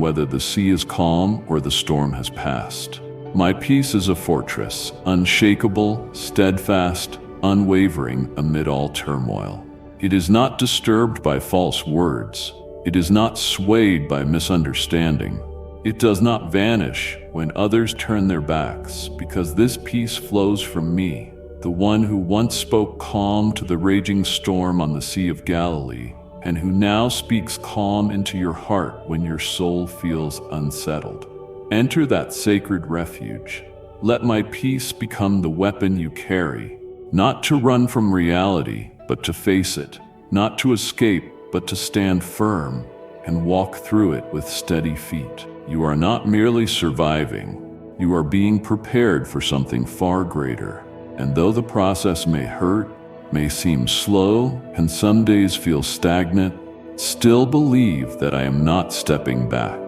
whether the sea is calm or the storm has passed. My peace is a fortress, unshakable, steadfast, unwavering amid all turmoil. It is not disturbed by false words. It is not swayed by misunderstanding. It does not vanish when others turn their backs, because this peace flows from me, the one who once spoke calm to the raging storm on the Sea of Galilee, and who now speaks calm into your heart when your soul feels unsettled. Enter that sacred refuge. Let my peace become the weapon you carry, not to run from reality, but to face it, not to escape, but to stand firm and walk through it with steady feet. You are not merely surviving, you are being prepared for something far greater. And though the process may hurt, may seem slow, and some days feel stagnant, still believe that I am not stepping back.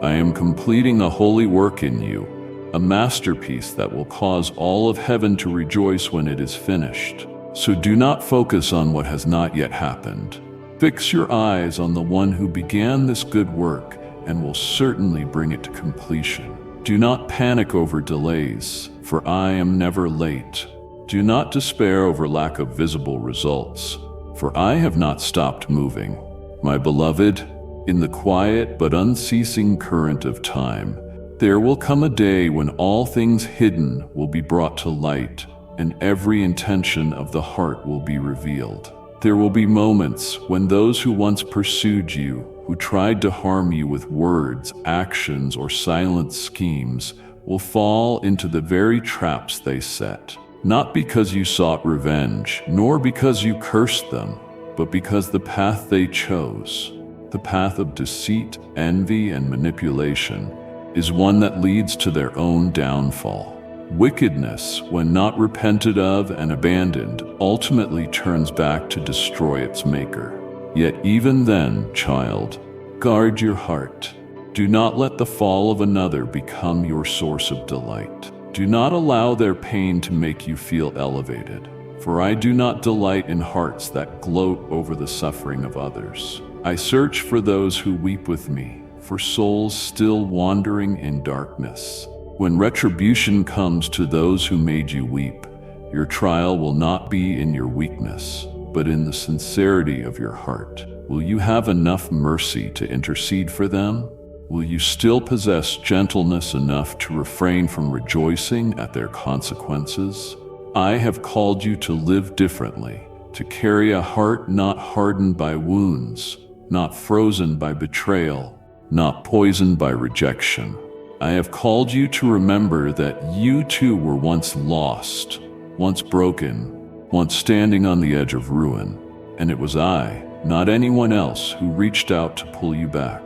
I am completing a holy work in you, a masterpiece that will cause all of heaven to rejoice when it is finished. So do not focus on what has not yet happened. Fix your eyes on the one who began this good work and will certainly bring it to completion. Do not panic over delays, for I am never late. Do not despair over lack of visible results, for I have not stopped moving. My beloved, in the quiet but unceasing current of time, there will come a day when all things hidden will be brought to light, and every intention of the heart will be revealed. There will be moments when those who once pursued you, who tried to harm you with words, actions, or silent schemes, will fall into the very traps they set. Not because you sought revenge, nor because you cursed them, but because the path they chose, the path of deceit, envy, and manipulation, is one that leads to their own downfall. Wickedness, when not repented of and abandoned, ultimately turns back to destroy its maker. Yet even then, child, guard your heart. Do not let the fall of another become your source of delight. Do not allow their pain to make you feel elevated, for I do not delight in hearts that gloat over the suffering of others. I search for those who weep with me, for souls still wandering in darkness. When retribution comes to those who made you weep, your trial will not be in your weakness, but in the sincerity of your heart. Will you have enough mercy to intercede for them? Will you still possess gentleness enough to refrain from rejoicing at their consequences? I have called you to live differently, to carry a heart not hardened by wounds, not frozen by betrayal, not poisoned by rejection. I have called you to remember that you too were once lost, once broken, once standing on the edge of ruin, and it was I, not anyone else, who reached out to pull you back.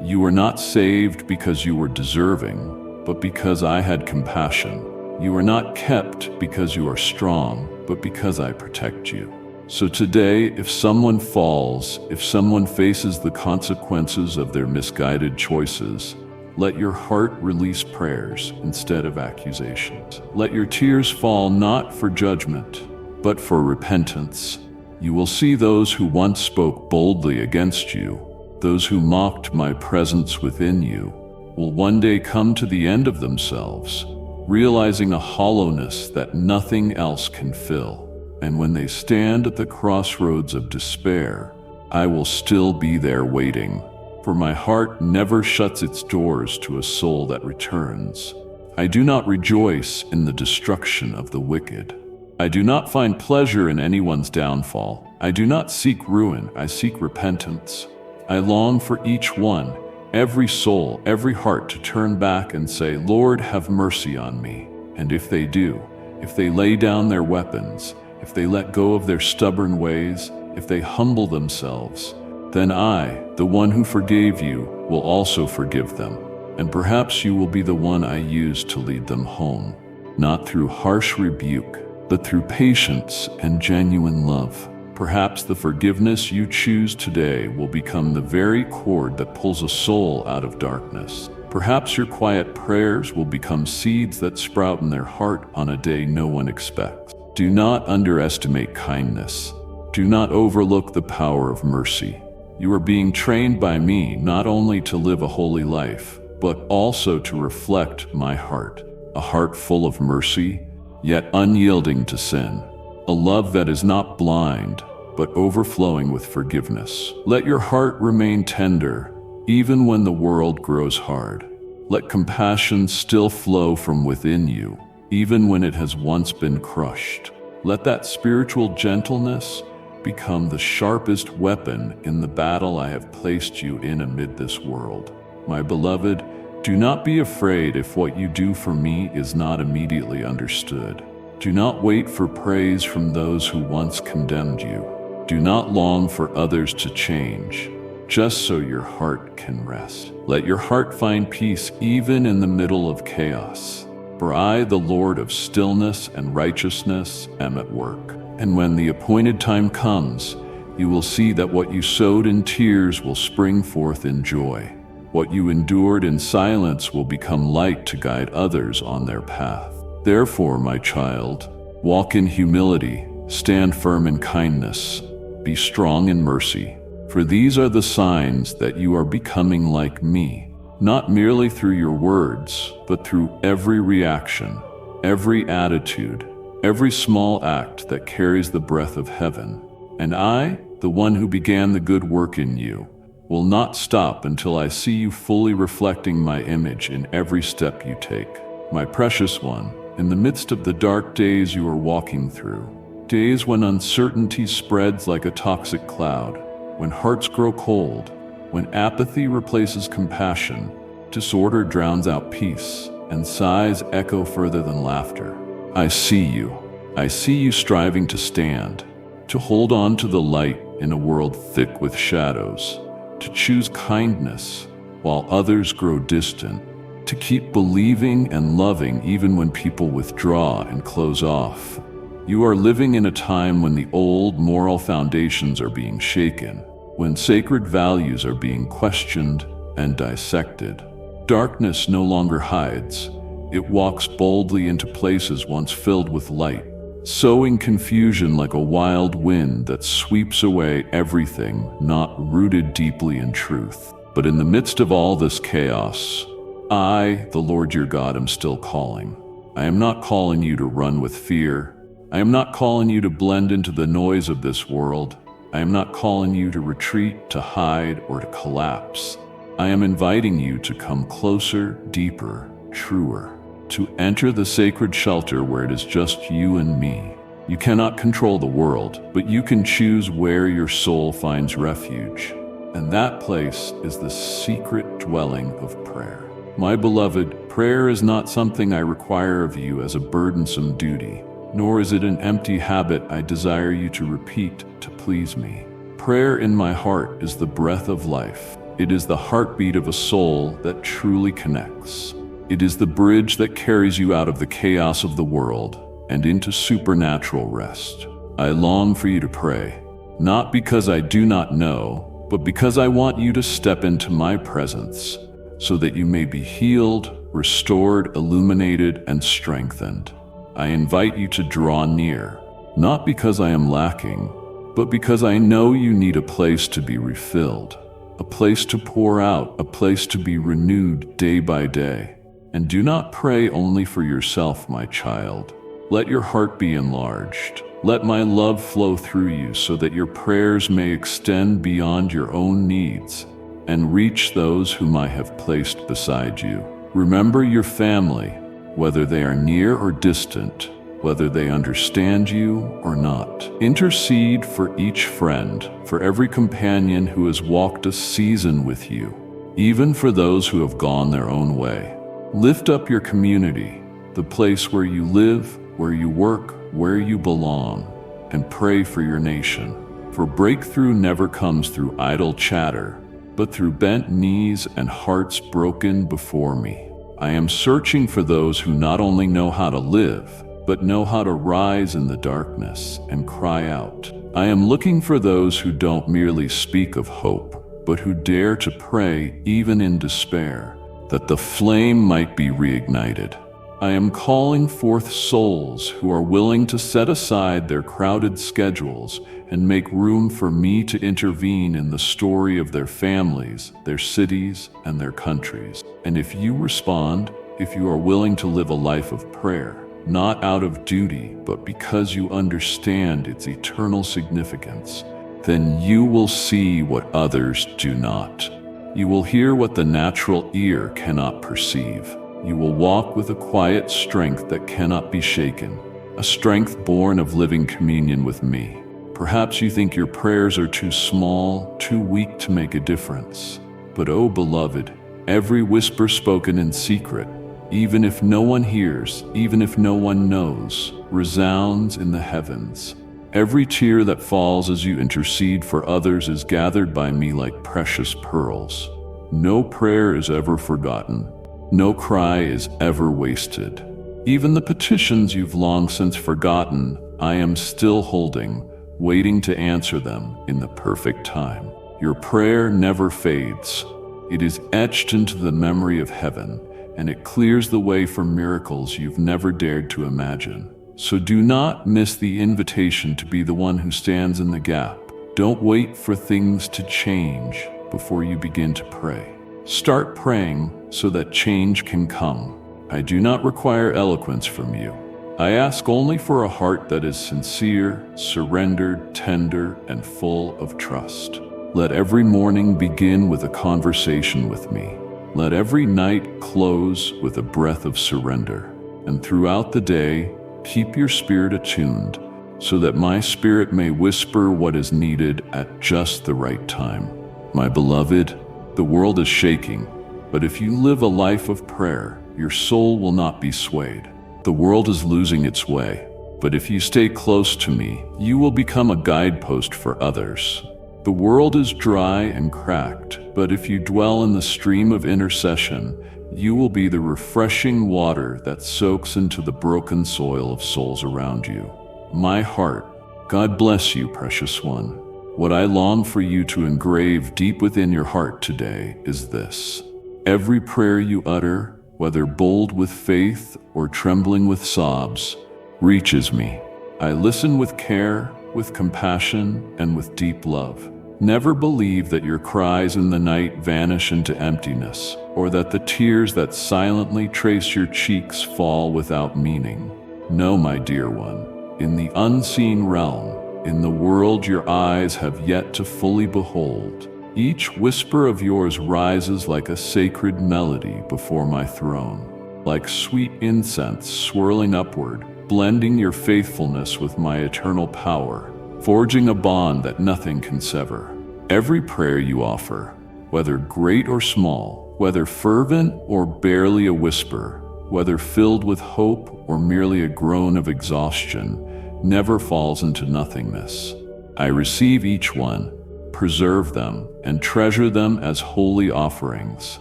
You were not saved because you were deserving, but because I had compassion. You are not kept because you are strong, but because I protect you. So today, if someone falls, if someone faces the consequences of their misguided choices, let your heart release prayers instead of accusations. Let your tears fall not for judgment, but for repentance. You will see those who once spoke boldly against you, those who mocked my presence within you, will one day come to the end of themselves, realizing a hollowness that nothing else can fill. And when they stand at the crossroads of despair, I will still be there waiting. For my heart never shuts its doors to a soul that returns. I do not rejoice in the destruction of the wicked. I do not find pleasure in anyone's downfall. I do not seek ruin, I seek repentance. I long for each one, every soul, every heart to turn back and say, Lord, have mercy on me. And if they do, if they lay down their weapons, if they let go of their stubborn ways, if they humble themselves, then I, the one who forgave you, will also forgive them. And perhaps you will be the one I use to lead them home, not through harsh rebuke, but through patience and genuine love. Perhaps the forgiveness you choose today will become the very cord that pulls a soul out of darkness. Perhaps your quiet prayers will become seeds that sprout in their heart on a day no one expects. Do not underestimate kindness. Do not overlook the power of mercy. You are being trained by me not only to live a holy life, but also to reflect my heart, a heart full of mercy, yet unyielding to sin, a love that is not blind, but overflowing with forgiveness. Let your heart remain tender, even when the world grows hard. Let compassion still flow from within you, even when it has once been crushed. Let that spiritual gentleness become the sharpest weapon in the battle I have placed you in amid this world. My beloved, do not be afraid if what you do for me is not immediately understood. Do not wait for praise from those who once condemned you. Do not long for others to change, just so your heart can rest. Let your heart find peace even in the middle of chaos. For I, the Lord of stillness and righteousness, am at work. And when the appointed time comes, you will see that what you sowed in tears will spring forth in joy. What you endured in silence will become light to guide others on their path. Therefore, my child, walk in humility, stand firm in kindness, be strong in mercy, For these are the signs that you are becoming like me, not merely through your words, but through every reaction, every attitude, every small act that carries the breath of heaven. And I, the one who began the good work in you, will not stop until I see you fully reflecting my image in every step you take. My precious one, in the midst of the dark days you are walking through, days when uncertainty spreads like a toxic cloud, when hearts grow cold, when apathy replaces compassion, disorder drowns out peace, and sighs echo further than laughter, I see you. I see you striving to stand, to hold on to the light in a world thick with shadows, to choose kindness while others grow distant, to keep believing and loving even when people withdraw and close off. You are living in a time when the old moral foundations are being shaken, when sacred values are being questioned and dissected. Darkness no longer hides. It walks boldly into places once filled with light, sowing confusion like a wild wind that sweeps away everything not rooted deeply in truth. But in the midst of all this chaos, I, the Lord your God, am still calling. I am not calling you to run with fear. I am not calling you to blend into the noise of this world. I am not calling you to retreat, to hide, or to collapse. I am inviting you to come closer, deeper, truer, to enter the sacred shelter where it is just you and me. You cannot control the world, but you can choose where your soul finds refuge. And that place is the secret dwelling of prayer. My beloved, prayer is not something I require of you as a burdensome duty, nor is it an empty habit I desire you to repeat to please me. Prayer in my heart is the breath of life. It is the heartbeat of a soul that truly connects. It is the bridge that carries you out of the chaos of the world and into supernatural rest. I long for you to pray, not because I do not know, but because I want you to step into my presence so that you may be healed, restored, illuminated, and strengthened. I invite you to draw near, not because I am lacking, but because I know you need a place to be refilled, a place to pour out, a place to be renewed day by day. And do not pray only for yourself, my child. Let your heart be enlarged. Let my love flow through you so that your prayers may extend beyond your own needs and reach those whom I have placed beside you. Remember your family, whether they are near or distant, whether they understand you or not. Intercede for each friend, for every companion who has walked a season with you, even for those who have gone their own way. Lift up your community, the place where you live, where you work, where you belong, and pray for your nation. For breakthrough never comes through idle chatter, but through bent knees and hearts broken before me. I am searching for those who not only know how to live, but know how to rise in the darkness and cry out. I am looking for those who don't merely speak of hope, but who dare to pray even in despair, that the flame might be reignited. I am calling forth souls who are willing to set aside their crowded schedules and make room for me to intervene in the story of their families, their cities, and their countries. And if you respond, if you are willing to live a life of prayer, not out of duty, but because you understand its eternal significance, then you will see what others do not. You will hear what the natural ear cannot perceive. You will walk with a quiet strength that cannot be shaken, a strength born of living communion with me. Perhaps you think your prayers are too small, too weak to make a difference. But oh beloved, every whisper spoken in secret, even if no one hears, even if no one knows, resounds in the heavens. Every tear that falls as you intercede for others is gathered by me like precious pearls. No prayer is ever forgotten. No cry is ever wasted. Even the petitions you've long since forgotten, I am still holding, waiting to answer them in the perfect time. Your prayer never fades. It is etched into the memory of heaven, and it clears the way for miracles you've never dared to imagine. So do not miss the invitation to be the one who stands in the gap, Don't wait for things to change before you begin to pray. Start praying so that change can come. I do not require eloquence from you. I ask only for a heart that is sincere, surrendered, tender, and full of trust. Let every morning begin with a conversation with me. Let every night close with a breath of surrender. And throughout the day, keep your spirit attuned so that my spirit may whisper what is needed at just the right time. My beloved, the world is shaking, but if you live a life of prayer, your soul will not be swayed. The world is losing its way, but if you stay close to me, you will become a guidepost for others. The world is dry and cracked, but if you dwell in the stream of intercession, you will be the refreshing water that soaks into the broken soil of souls around you. My heart, God bless you, precious one. What I long for you to engrave deep within your heart today is this: every prayer you utter, whether bold with faith or trembling with sobs, reaches me. I listen with care, with compassion, and with deep love. Never believe that your cries in the night vanish into emptiness, or that the tears that silently trace your cheeks fall without meaning. No, my dear one, in the unseen realm, in the world your eyes have yet to fully behold, each whisper of yours rises like a sacred melody before my throne, like sweet incense swirling upward, blending your faithfulness with my eternal power, forging a bond that nothing can sever. Every prayer you offer, whether great or small, whether fervent or barely a whisper, whether filled with hope or merely a groan of exhaustion, never falls into nothingness. I receive each one, preserve them, and treasure them as holy offerings.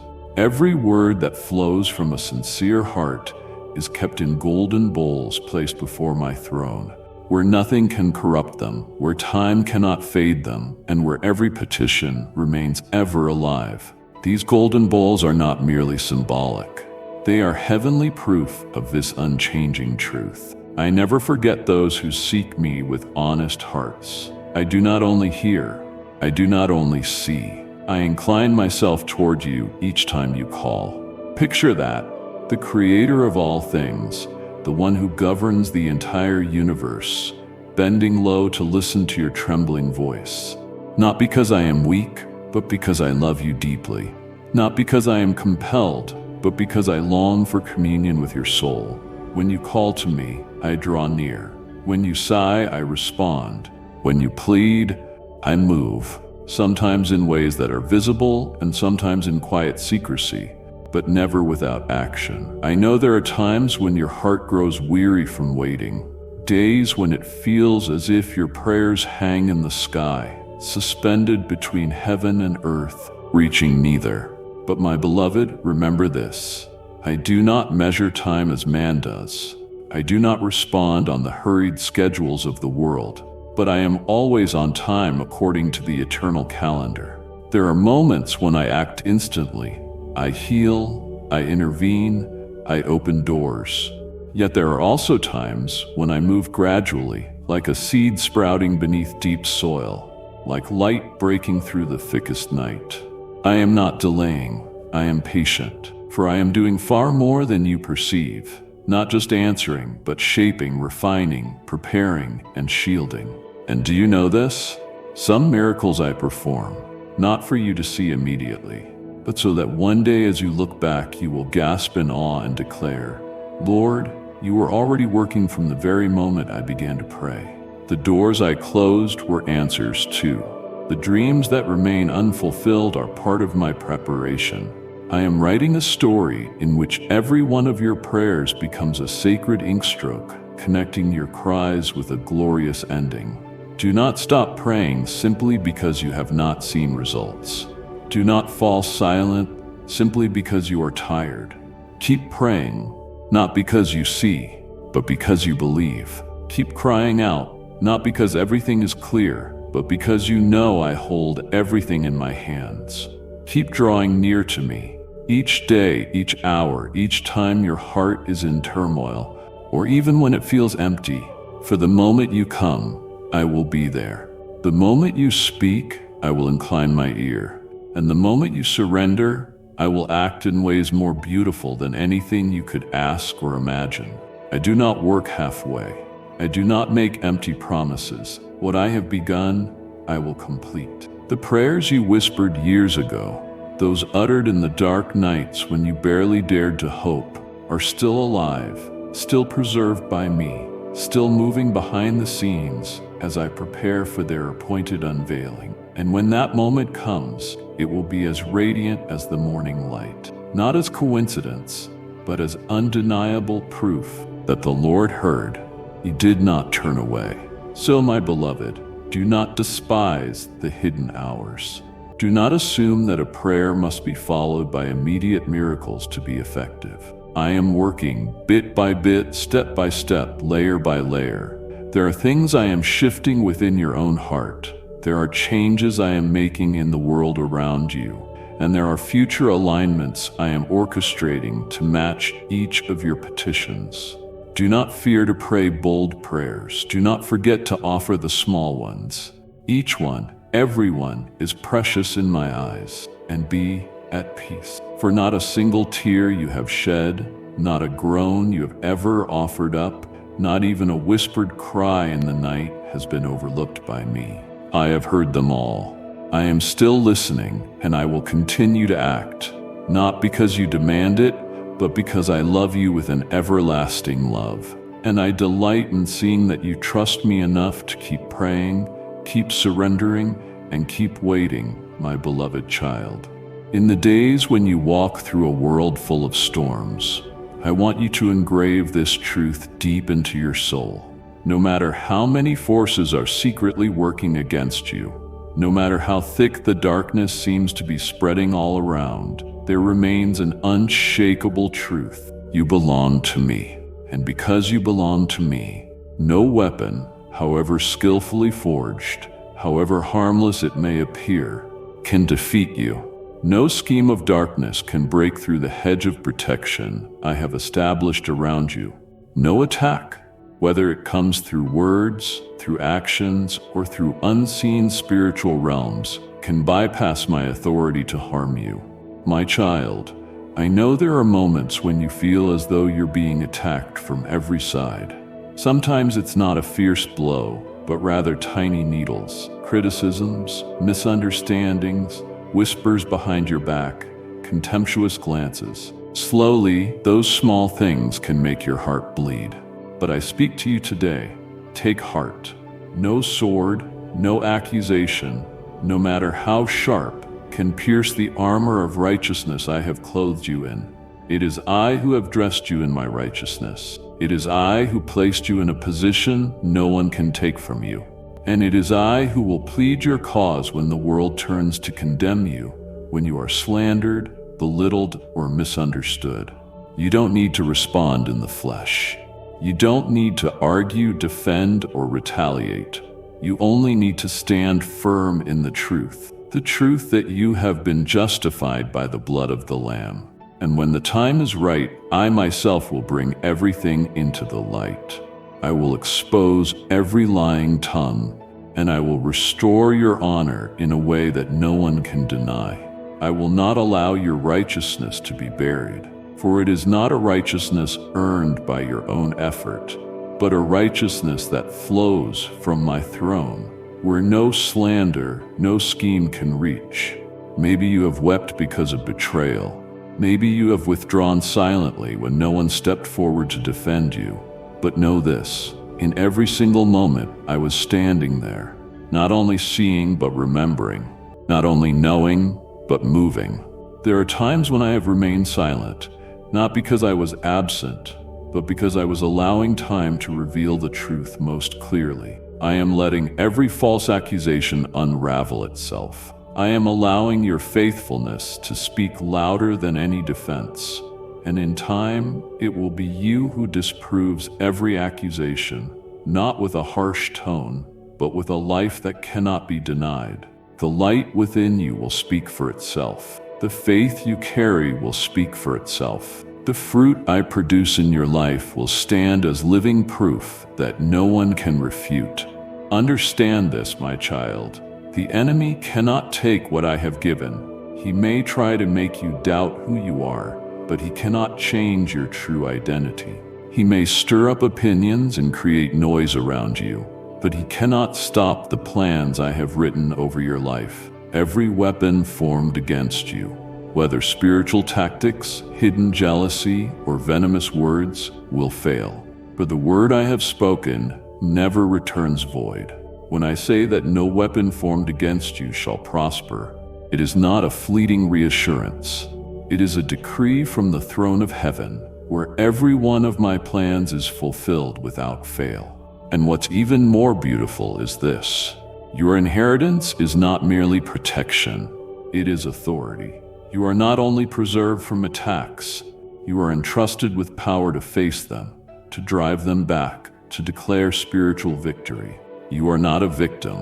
Every word that flows from a sincere heart is kept in golden bowls placed before my throne, where nothing can corrupt them, where time cannot fade them, and where every petition remains ever alive. These golden bowls are not merely symbolic. They are heavenly proof of this unchanging truth. I never forget those who seek me with honest hearts. I do not only hear, I do not only see. I incline myself toward you each time you call. Picture that, the creator of all things, the one who governs the entire universe, bending low to listen to your trembling voice. Not because I am weak, but because I love you deeply. Not because I am compelled, but because I long for communion with your soul. When you call to me, I draw near. When you sigh, I respond. When you plead, I move. Sometimes in ways that are visible and sometimes in quiet secrecy, but never without action. I know there are times when your heart grows weary from waiting, days when it feels as if your prayers hang in the sky, suspended between heaven and earth, reaching neither. But my beloved, remember this: I do not measure time as man does. I do not respond on the hurried schedules of the world, but I am always on time according to the eternal calendar. There are moments when I act instantly. I heal, I intervene, I open doors. Yet there are also times when I move gradually, like a seed sprouting beneath deep soil, like light breaking through the thickest night. I am not delaying, I am patient, for I am doing far more than you perceive, not just answering, but shaping, refining, preparing, and shielding. And do you know this? Some miracles I perform, not for you to see immediately, but so that one day as you look back, you will gasp in awe and declare, Lord, you were already working from the very moment I began to pray. The doors I closed were answers too. The dreams that remain unfulfilled are part of my preparation. I am writing a story in which every one of your prayers becomes a sacred inkstroke, connecting your cries with a glorious ending. Do not stop praying simply because you have not seen results. Do not fall silent simply because you are tired. Keep praying, not because you see, but because you believe. Keep crying out, not because everything is clear, but because you know I hold everything in my hands. Keep drawing near to me, each day, each hour, each time your heart is in turmoil, or even when it feels empty. For the moment you come, I will be there. The moment you speak, I will incline my ear. And the moment you surrender, I will act in ways more beautiful than anything you could ask or imagine. I do not work halfway. I do not make empty promises. What I have begun, I will complete. The prayers you whispered years ago, those uttered in the dark nights when you barely dared to hope, are still alive, still preserved by me, still moving behind the scenes as I prepare for their appointed unveiling. And when that moment comes, it will be as radiant as the morning light, not as coincidence, but as undeniable proof that the Lord heard. He did not turn away. So, my beloved, do not despise the hidden hours. Do not assume that a prayer must be followed by immediate miracles to be effective. I am working bit by bit, step by step, layer by layer. There are things I am shifting within your own heart. There are changes I am making in the world around you. And there are future alignments I am orchestrating to match each of your petitions. Do not fear to pray bold prayers. Do not forget to offer the small ones. Each one, everyone, is precious in my eyes. And be at peace. For not a single tear you have shed, not a groan you have ever offered up, not even a whispered cry in the night has been overlooked by me. I have heard them all. I am still listening, and I will continue to act, not because you demand it, but because I love you with an everlasting love. And I delight in seeing that you trust me enough to keep praying, keep surrendering, and keep waiting, my beloved child. In the days when you walk through a world full of storms, I want you to engrave this truth deep into your soul. No matter how many forces are secretly working against you, no matter how thick the darkness seems to be spreading all around, there remains an unshakable truth. You belong to me. And because you belong to me, no weapon, however skillfully forged, however harmless it may appear, can defeat you. No scheme of darkness can break through the hedge of protection I have established around you. No attack, whether it comes through words, through actions, or through unseen spiritual realms, can bypass my authority to harm you. My child, I know there are moments when you feel as though you're being attacked from every side. Sometimes it's not a fierce blow, but rather tiny needles, criticisms, misunderstandings, whispers behind your back, contemptuous glances. Slowly, those small things can make your heart bleed. But I speak to you today. Take heart. No sword, no accusation, no matter how sharp, can pierce the armor of righteousness I have clothed you in. It is I who have dressed you in my righteousness. It is I who placed you in a position no one can take from you. And it is I who will plead your cause when the world turns to condemn you, when you are slandered, belittled, or misunderstood. You don't need to respond in the flesh. You don't need to argue, defend, or retaliate. You only need to stand firm in the truth that you have been justified by the blood of the Lamb. And when the time is right, I myself will bring everything into the light. I will expose every lying tongue, and I will restore your honor in a way that no one can deny. I will not allow your righteousness to be buried, for it is not a righteousness earned by your own effort, but a righteousness that flows from my throne, where no slander, no scheme can reach. Maybe you have wept because of betrayal. Maybe you have withdrawn silently when no one stepped forward to defend you. But know this, in every single moment I was standing there, not only seeing but remembering, not only knowing but moving. There are times when I have remained silent, not because I was absent, but because I was allowing time to reveal the truth most clearly. I am letting every false accusation unravel itself. I am allowing your faithfulness to speak louder than any defense. And in time, it will be you who disproves every accusation, not with a harsh tone, but with a life that cannot be denied. The light within you will speak for itself. The faith you carry will speak for itself. The fruit I produce in your life will stand as living proof that no one can refute. Understand this, my child. The enemy cannot take what I have given. He may try to make you doubt who you are, but he cannot change your true identity. He may stir up opinions and create noise around you, but he cannot stop the plans I have written over your life. Every weapon formed against you, whether spiritual tactics, hidden jealousy, or venomous words, will fail. For the word I have spoken never returns void. When I say that no weapon formed against you shall prosper, it is not a fleeting reassurance. It is a decree from the throne of heaven, where every one of my plans is fulfilled without fail. And what's even more beautiful is this: your inheritance is not merely protection, it is authority. You are not only preserved from attacks, you are entrusted with power to face them, to drive them back, to declare spiritual victory. You are not a victim,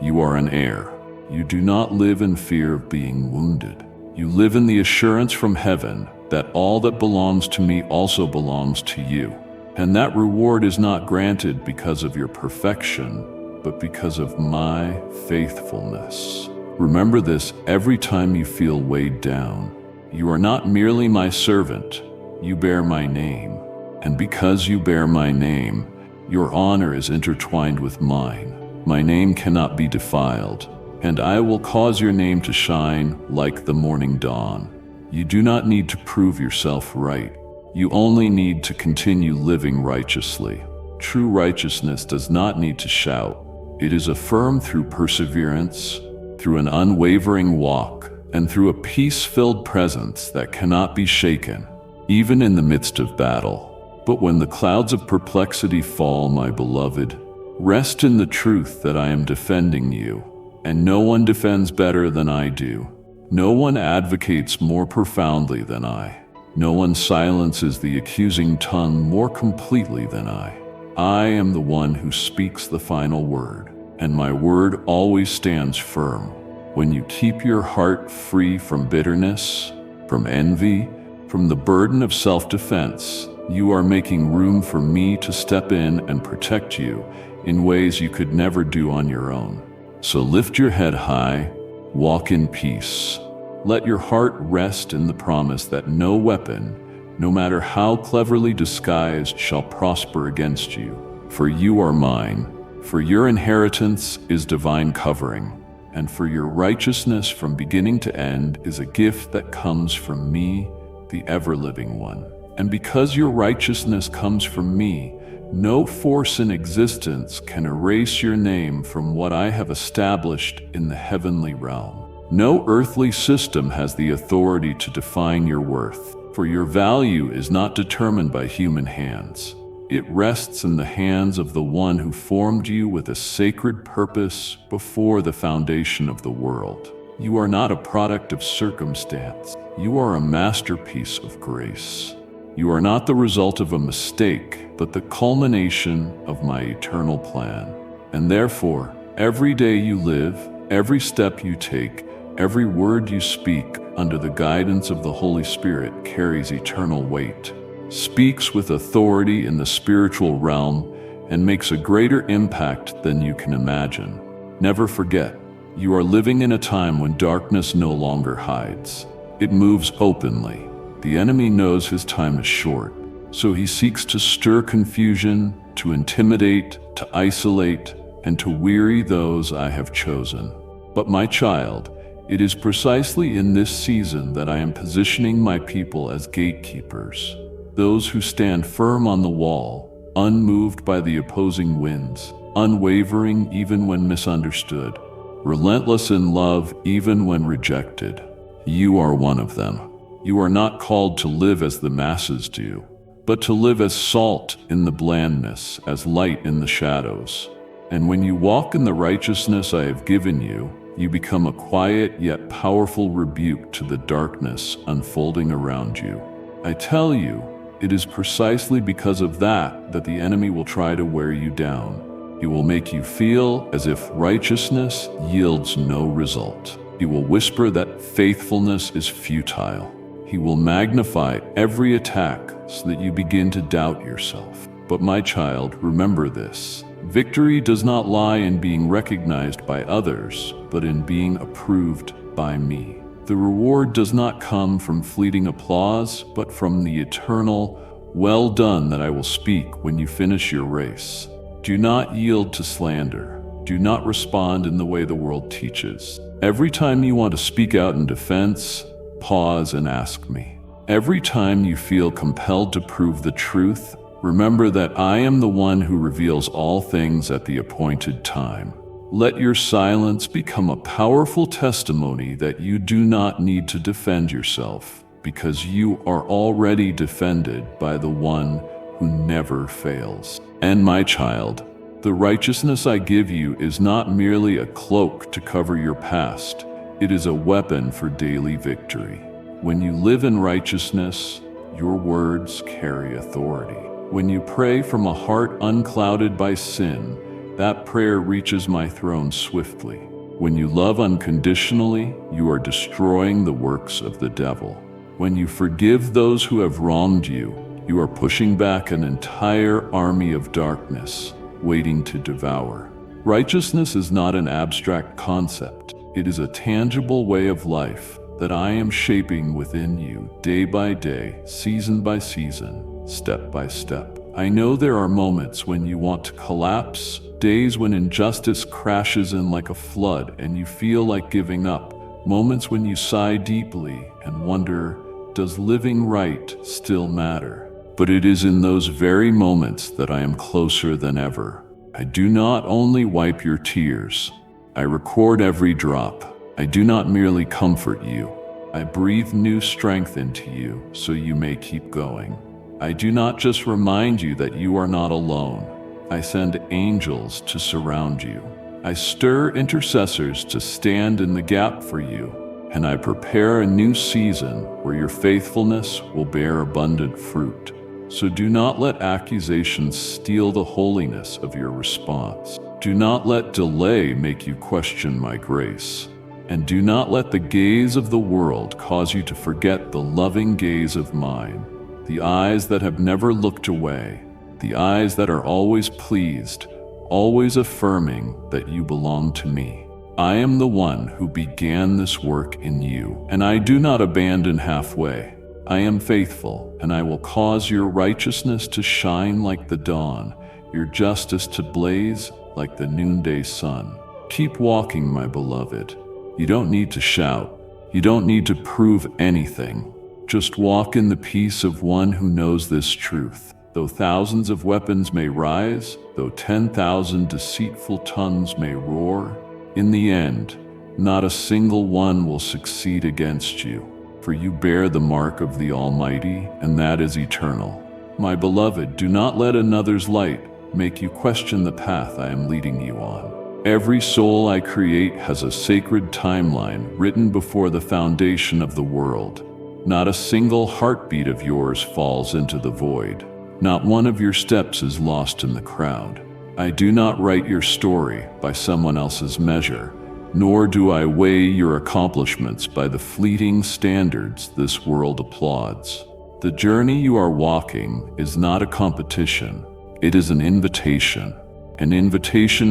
you are an heir. You do not live in fear of being wounded. You live in the assurance from heaven that all that belongs to me also belongs to you. And that reward is not granted because of your perfection, but because of my faithfulness. Remember this every time you feel weighed down. You are not merely my servant, you bear my name. And because you bear my name, your honor is intertwined with mine. My name cannot be defiled, and I will cause your name to shine like the morning dawn. You do not need to prove yourself right. You only need to continue living righteously. True righteousness does not need to shout. It is affirmed through perseverance, through an unwavering walk, and through a peace-filled presence that cannot be shaken, even in the midst of battle. But when the clouds of perplexity fall, my beloved, rest in the truth that I am defending you, and no one defends better than I do. No one advocates more profoundly than I. No one silences the accusing tongue more completely than I. I am the one who speaks the final word, and my word always stands firm. When you keep your heart free from bitterness, from envy, from the burden of self-defense, you are making room for me to step in and protect you in ways you could never do on your own. So lift your head high, walk in peace. Let your heart rest in the promise that no weapon, no matter how cleverly disguised, shall prosper against you. For you are mine, for your inheritance is divine covering, and for your righteousness from beginning to end is a gift that comes from me, the ever-living one. And because your righteousness comes from me, no force in existence can erase your name from what I have established in the heavenly realm. No earthly system has the authority to define your worth, for your value is not determined by human hands. It rests in the hands of the one who formed you with a sacred purpose before the foundation of the world. You are not a product of circumstance. You are a masterpiece of grace. You are not the result of a mistake, but the culmination of my eternal plan. And therefore, every day you live, every step you take, every word you speak under the guidance of the Holy Spirit carries eternal weight, speaks with authority in the spiritual realm, and makes a greater impact than you can imagine. Never forget, you are living in a time when darkness no longer hides. It moves openly. The enemy knows his time is short, so he seeks to stir confusion, to intimidate, to isolate, and to weary those I have chosen. But my child, it is precisely in this season that I am positioning my people as gatekeepers, those who stand firm on the wall, unmoved by the opposing winds, unwavering even when misunderstood, relentless in love even when rejected. You are one of them. You are not called to live as the masses do, but to live as salt in the blandness, as light in the shadows. And when you walk in the righteousness I have given you, you become a quiet yet powerful rebuke to the darkness unfolding around you. I tell you, it is precisely because of that the enemy will try to wear you down. He will make you feel as if righteousness yields no result. He will whisper that faithfulness is futile. He will magnify every attack so that you begin to doubt yourself. But my child, remember this. Victory does not lie in being recognized by others, but in being approved by me. The reward does not come from fleeting applause, but from the eternal, "Well done" that I will speak when you finish your race. Do not yield to slander. Do not respond in the way the world teaches. Every time you want to speak out in defense, pause and ask me. Every time you feel compelled to prove the truth, remember that I am the one who reveals all things at the appointed time. Let your silence become a powerful testimony that you do not need to defend yourself, because you are already defended by the one who never fails. And my child, the righteousness I give you is not merely a cloak to cover your past, it is a weapon for daily victory. When you live in righteousness, your words carry authority. When you pray from a heart unclouded by sin, that prayer reaches my throne swiftly. When you love unconditionally, you are destroying the works of the devil. When you forgive those who have wronged you, you are pushing back an entire army of darkness, waiting to devour. Righteousness is not an abstract concept. It is a tangible way of life that I am shaping within you day by day, season by season, step by step. I know there are moments when you want to collapse, days when injustice crashes in like a flood and you feel like giving up, moments when you sigh deeply and wonder, does living right still matter? But it is in those very moments that I am closer than ever. I do not only wipe your tears, I record every drop. I do not merely comfort you. I breathe new strength into you so you may keep going. I do not just remind you that you are not alone. I send angels to surround you. I stir intercessors to stand in the gap for you, and I prepare a new season where your faithfulness will bear abundant fruit. So do not let accusations steal the holiness of your response. Do not let delay make you question my grace. And do not let the gaze of the world cause you to forget the loving gaze of mine. The eyes that have never looked away, the eyes that are always pleased, always affirming that you belong to me. I am the one who began this work in you, and I do not abandon halfway. I am faithful, and I will cause your righteousness to shine like the dawn, your justice to blaze like the noonday sun. Keep walking, my beloved. You don't need to shout. You don't need to prove anything. Just walk in the peace of one who knows this truth. Though thousands of weapons may rise, though 10,000 deceitful tongues may roar, in the end, not a single one will succeed against you, for you bear the mark of the Almighty, and that is eternal. My beloved, do not let another's light make you question the path I am leading you on. Every soul I create has a sacred timeline written before the foundation of the world. Not a single heartbeat of yours falls into the void. Not one of your steps is lost in the crowd. I do not write your story by someone else's measure, nor do I weigh your accomplishments by the fleeting standards this world applauds. The journey you are walking is not a competition. It is an invitation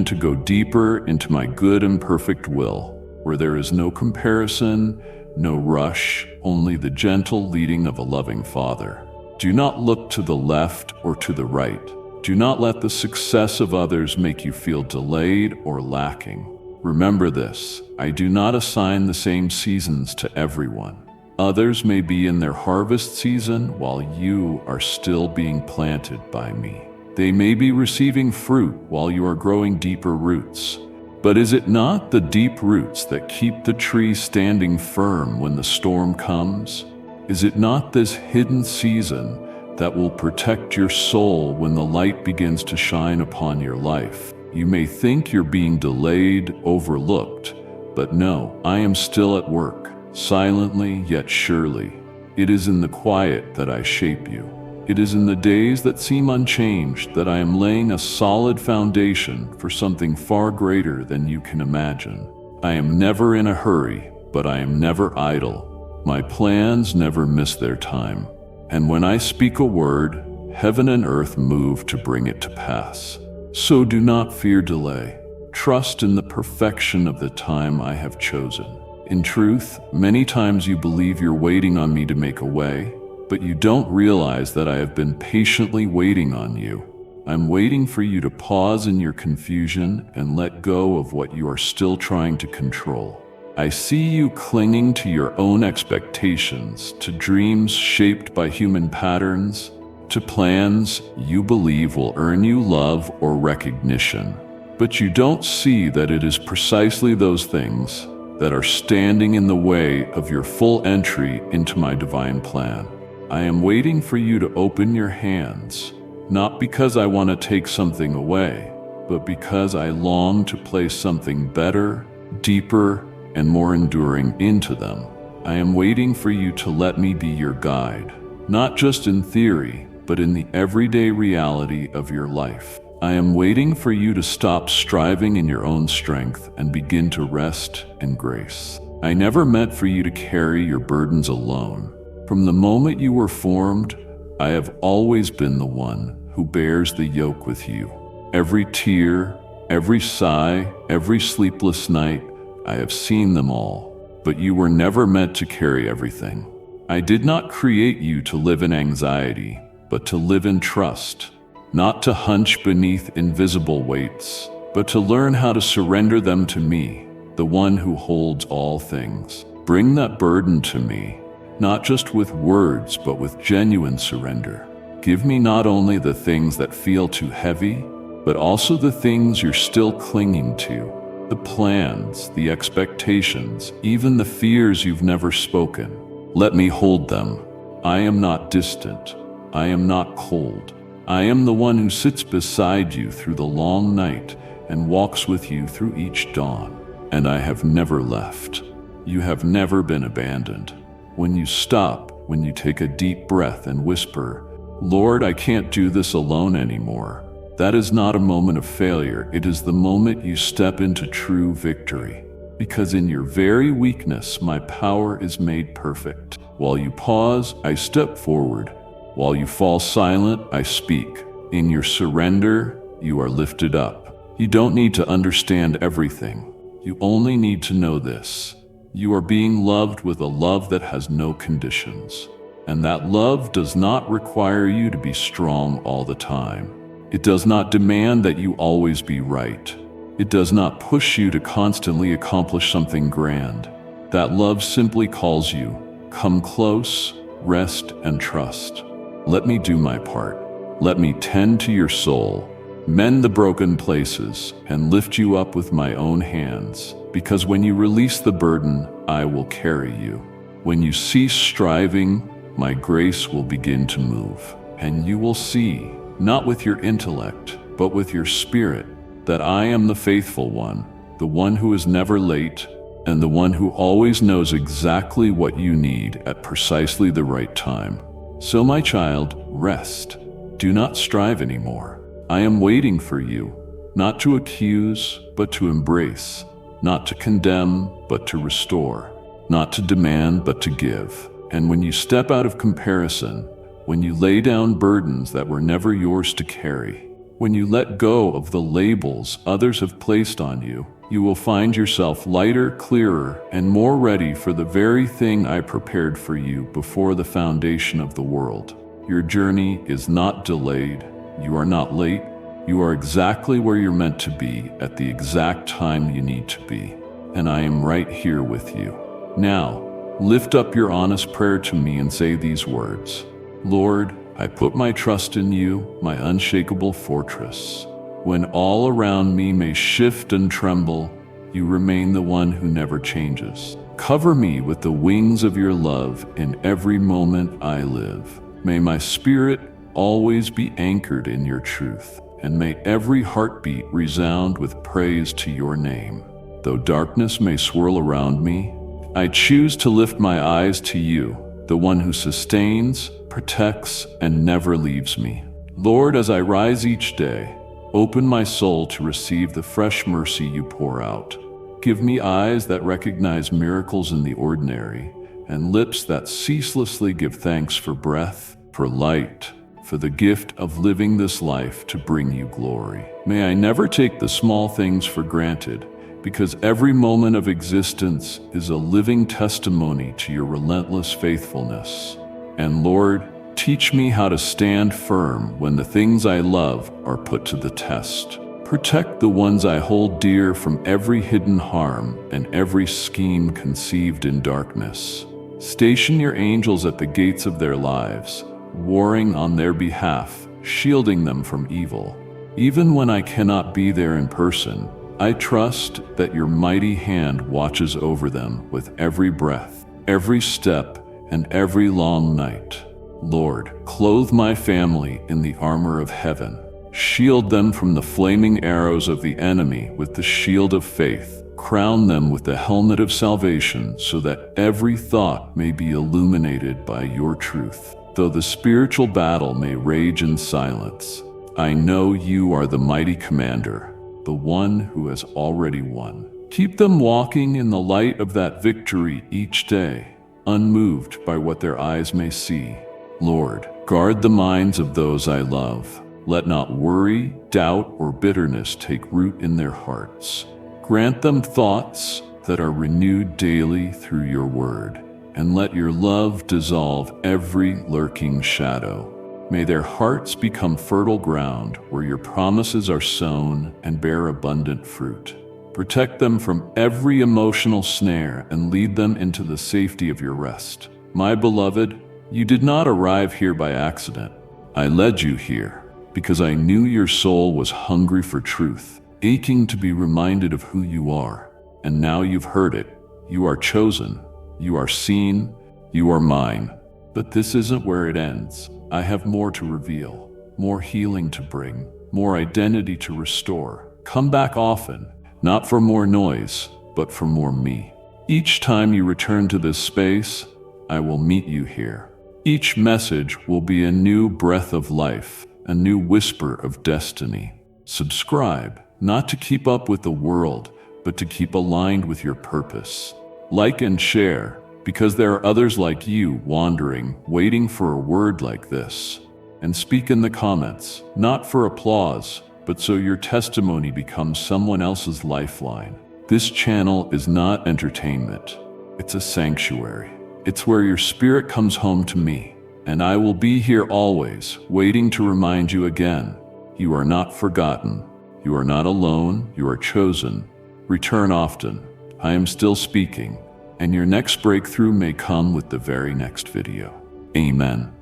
to go deeper into my good and perfect will, where there is no comparison, no rush, only the gentle leading of a loving Father. Do not look to the left or to the right. Do not let the success of others make you feel delayed or lacking. Remember this, I do not assign the same seasons to everyone. Others may be in their harvest season while you are still being planted by me. They may be receiving fruit while you are growing deeper roots. But is it not the deep roots that keep the tree standing firm when the storm comes? Is it not this hidden season that will protect your soul when the light begins to shine upon your life? You may think you're being delayed, overlooked, but no, I am still at work, silently yet surely. It is in the quiet that I shape you. It is in the days that seem unchanged that I am laying a solid foundation for something far greater than you can imagine. I am never in a hurry, but I am never idle. My plans never miss their time. And when I speak a word, heaven and earth move to bring it to pass. So do not fear delay. Trust in the perfection of the time I have chosen. In truth, many times you believe you're waiting on me to make a way, but you don't realize that I have been patiently waiting on you. I'm waiting for you to pause in your confusion and let go of what you are still trying to control. I see you clinging to your own expectations, to dreams shaped by human patterns, to plans you believe will earn you love or recognition. But you don't see that it is precisely those things that are standing in the way of your full entry into my divine plan. I am waiting for you to open your hands, not because I want to take something away, but because I long to place something better, deeper, and more enduring into them. I am waiting for you to let me be your guide, not just in theory, but in the everyday reality of your life. I am waiting for you to stop striving in your own strength and begin to rest in grace. I never meant for you to carry your burdens alone. From the moment you were formed, I have always been the one who bears the yoke with you. Every tear, every sigh, every sleepless night, I have seen them all. But you were never meant to carry everything. I did not create you to live in anxiety, but to live in trust. Not to hunch beneath invisible weights, but to learn how to surrender them to me, the one who holds all things. Bring that burden to me, not just with words, but with genuine surrender. Give me not only the things that feel too heavy, but also the things you're still clinging to, the plans, the expectations, even the fears you've never spoken. Let me hold them. I am not distant. I am not cold. I am the one who sits beside you through the long night and walks with you through each dawn. And I have never left. You have never been abandoned. When you stop, when you take a deep breath and whisper, "Lord, I can't do this alone anymore," that is not a moment of failure. It is the moment you step into true victory. Because in your very weakness, my power is made perfect. While you pause, I step forward. While you fall silent, I speak. In your surrender, you are lifted up. You don't need to understand everything. You only need to know this. You are being loved with a love that has no conditions. And that love does not require you to be strong all the time. It does not demand that you always be right. It does not push you to constantly accomplish something grand. That love simply calls you, come close, rest, and trust. Let me do my part. Let me tend to your soul, mend the broken places, and lift you up with my own hands. Because when you release the burden, I will carry you. When you cease striving, my grace will begin to move. And you will see, not with your intellect, but with your spirit, that I am the faithful one, the one who is never late, and the one who always knows exactly what you need at precisely the right time. So my child, rest. Do not strive anymore. I am waiting for you, not to accuse, but to embrace, not to condemn, but to restore, not to demand, but to give. And when you step out of comparison, when you lay down burdens that were never yours to carry, when you let go of the labels others have placed on you, you will find yourself lighter, clearer, and more ready for the very thing I prepared for you before the foundation of the world. Your journey is not delayed. You are not late. You are exactly where you're meant to be at the exact time you need to be. And I am right here with you. Now, lift up your honest prayer to me and say these words. Lord, I put my trust in you, my unshakable fortress. When all around me may shift and tremble, you remain the one who never changes. Cover me with the wings of your love in every moment I live. May my spirit always be anchored in your truth, and may every heartbeat resound with praise to your name. Though darkness may swirl around me, I choose to lift my eyes to you, the one who sustains, protects, and never leaves me. Lord, as I rise each day, open my soul to receive the fresh mercy you pour out. Give me eyes that recognize miracles in the ordinary, and lips that ceaselessly give thanks for breath, for light, for the gift of living this life to bring you glory. May I never take the small things for granted, because every moment of existence is a living testimony to your relentless faithfulness. And Lord, teach me how to stand firm when the things I love are put to the test. Protect the ones I hold dear from every hidden harm and every scheme conceived in darkness. Station your angels at the gates of their lives, warring on their behalf, shielding them from evil. Even when I cannot be there in person, I trust that your mighty hand watches over them with every breath, every step, and every long night. Lord, clothe my family in the armor of heaven. Shield them from the flaming arrows of the enemy with the shield of faith. Crown them with the helmet of salvation so that every thought may be illuminated by your truth. Though the spiritual battle may rage in silence, I know you are the mighty commander, the one who has already won. Keep them walking in the light of that victory each day, unmoved by what their eyes may see. Lord, guard the minds of those I love. Let not worry, doubt, or bitterness take root in their hearts. Grant them thoughts that are renewed daily through your word, and let your love dissolve every lurking shadow. May their hearts become fertile ground where your promises are sown and bear abundant fruit. Protect them from every emotional snare and lead them into the safety of your rest. My beloved, you did not arrive here by accident. I led you here because I knew your soul was hungry for truth, aching to be reminded of who you are. And now you've heard it. You are chosen. You are seen. You are mine. But this isn't where it ends. I have more to reveal, more healing to bring, more identity to restore. Come back often, not for more noise, but for more me. Each time you return to this space, I will meet you here. Each message will be a new breath of life, a new whisper of destiny. Subscribe, not to keep up with the world, but to keep aligned with your purpose. Like and share, because there are others like you wandering, waiting for a word like this. And speak in the comments, not for applause, but so your testimony becomes someone else's lifeline. This channel is not entertainment. It's a sanctuary. It's where your spirit comes home to me. And I will be here always, waiting to remind you again. You are not forgotten. You are not alone. You are chosen. Return often. I am still speaking, and your next breakthrough may come with the very next video. Amen.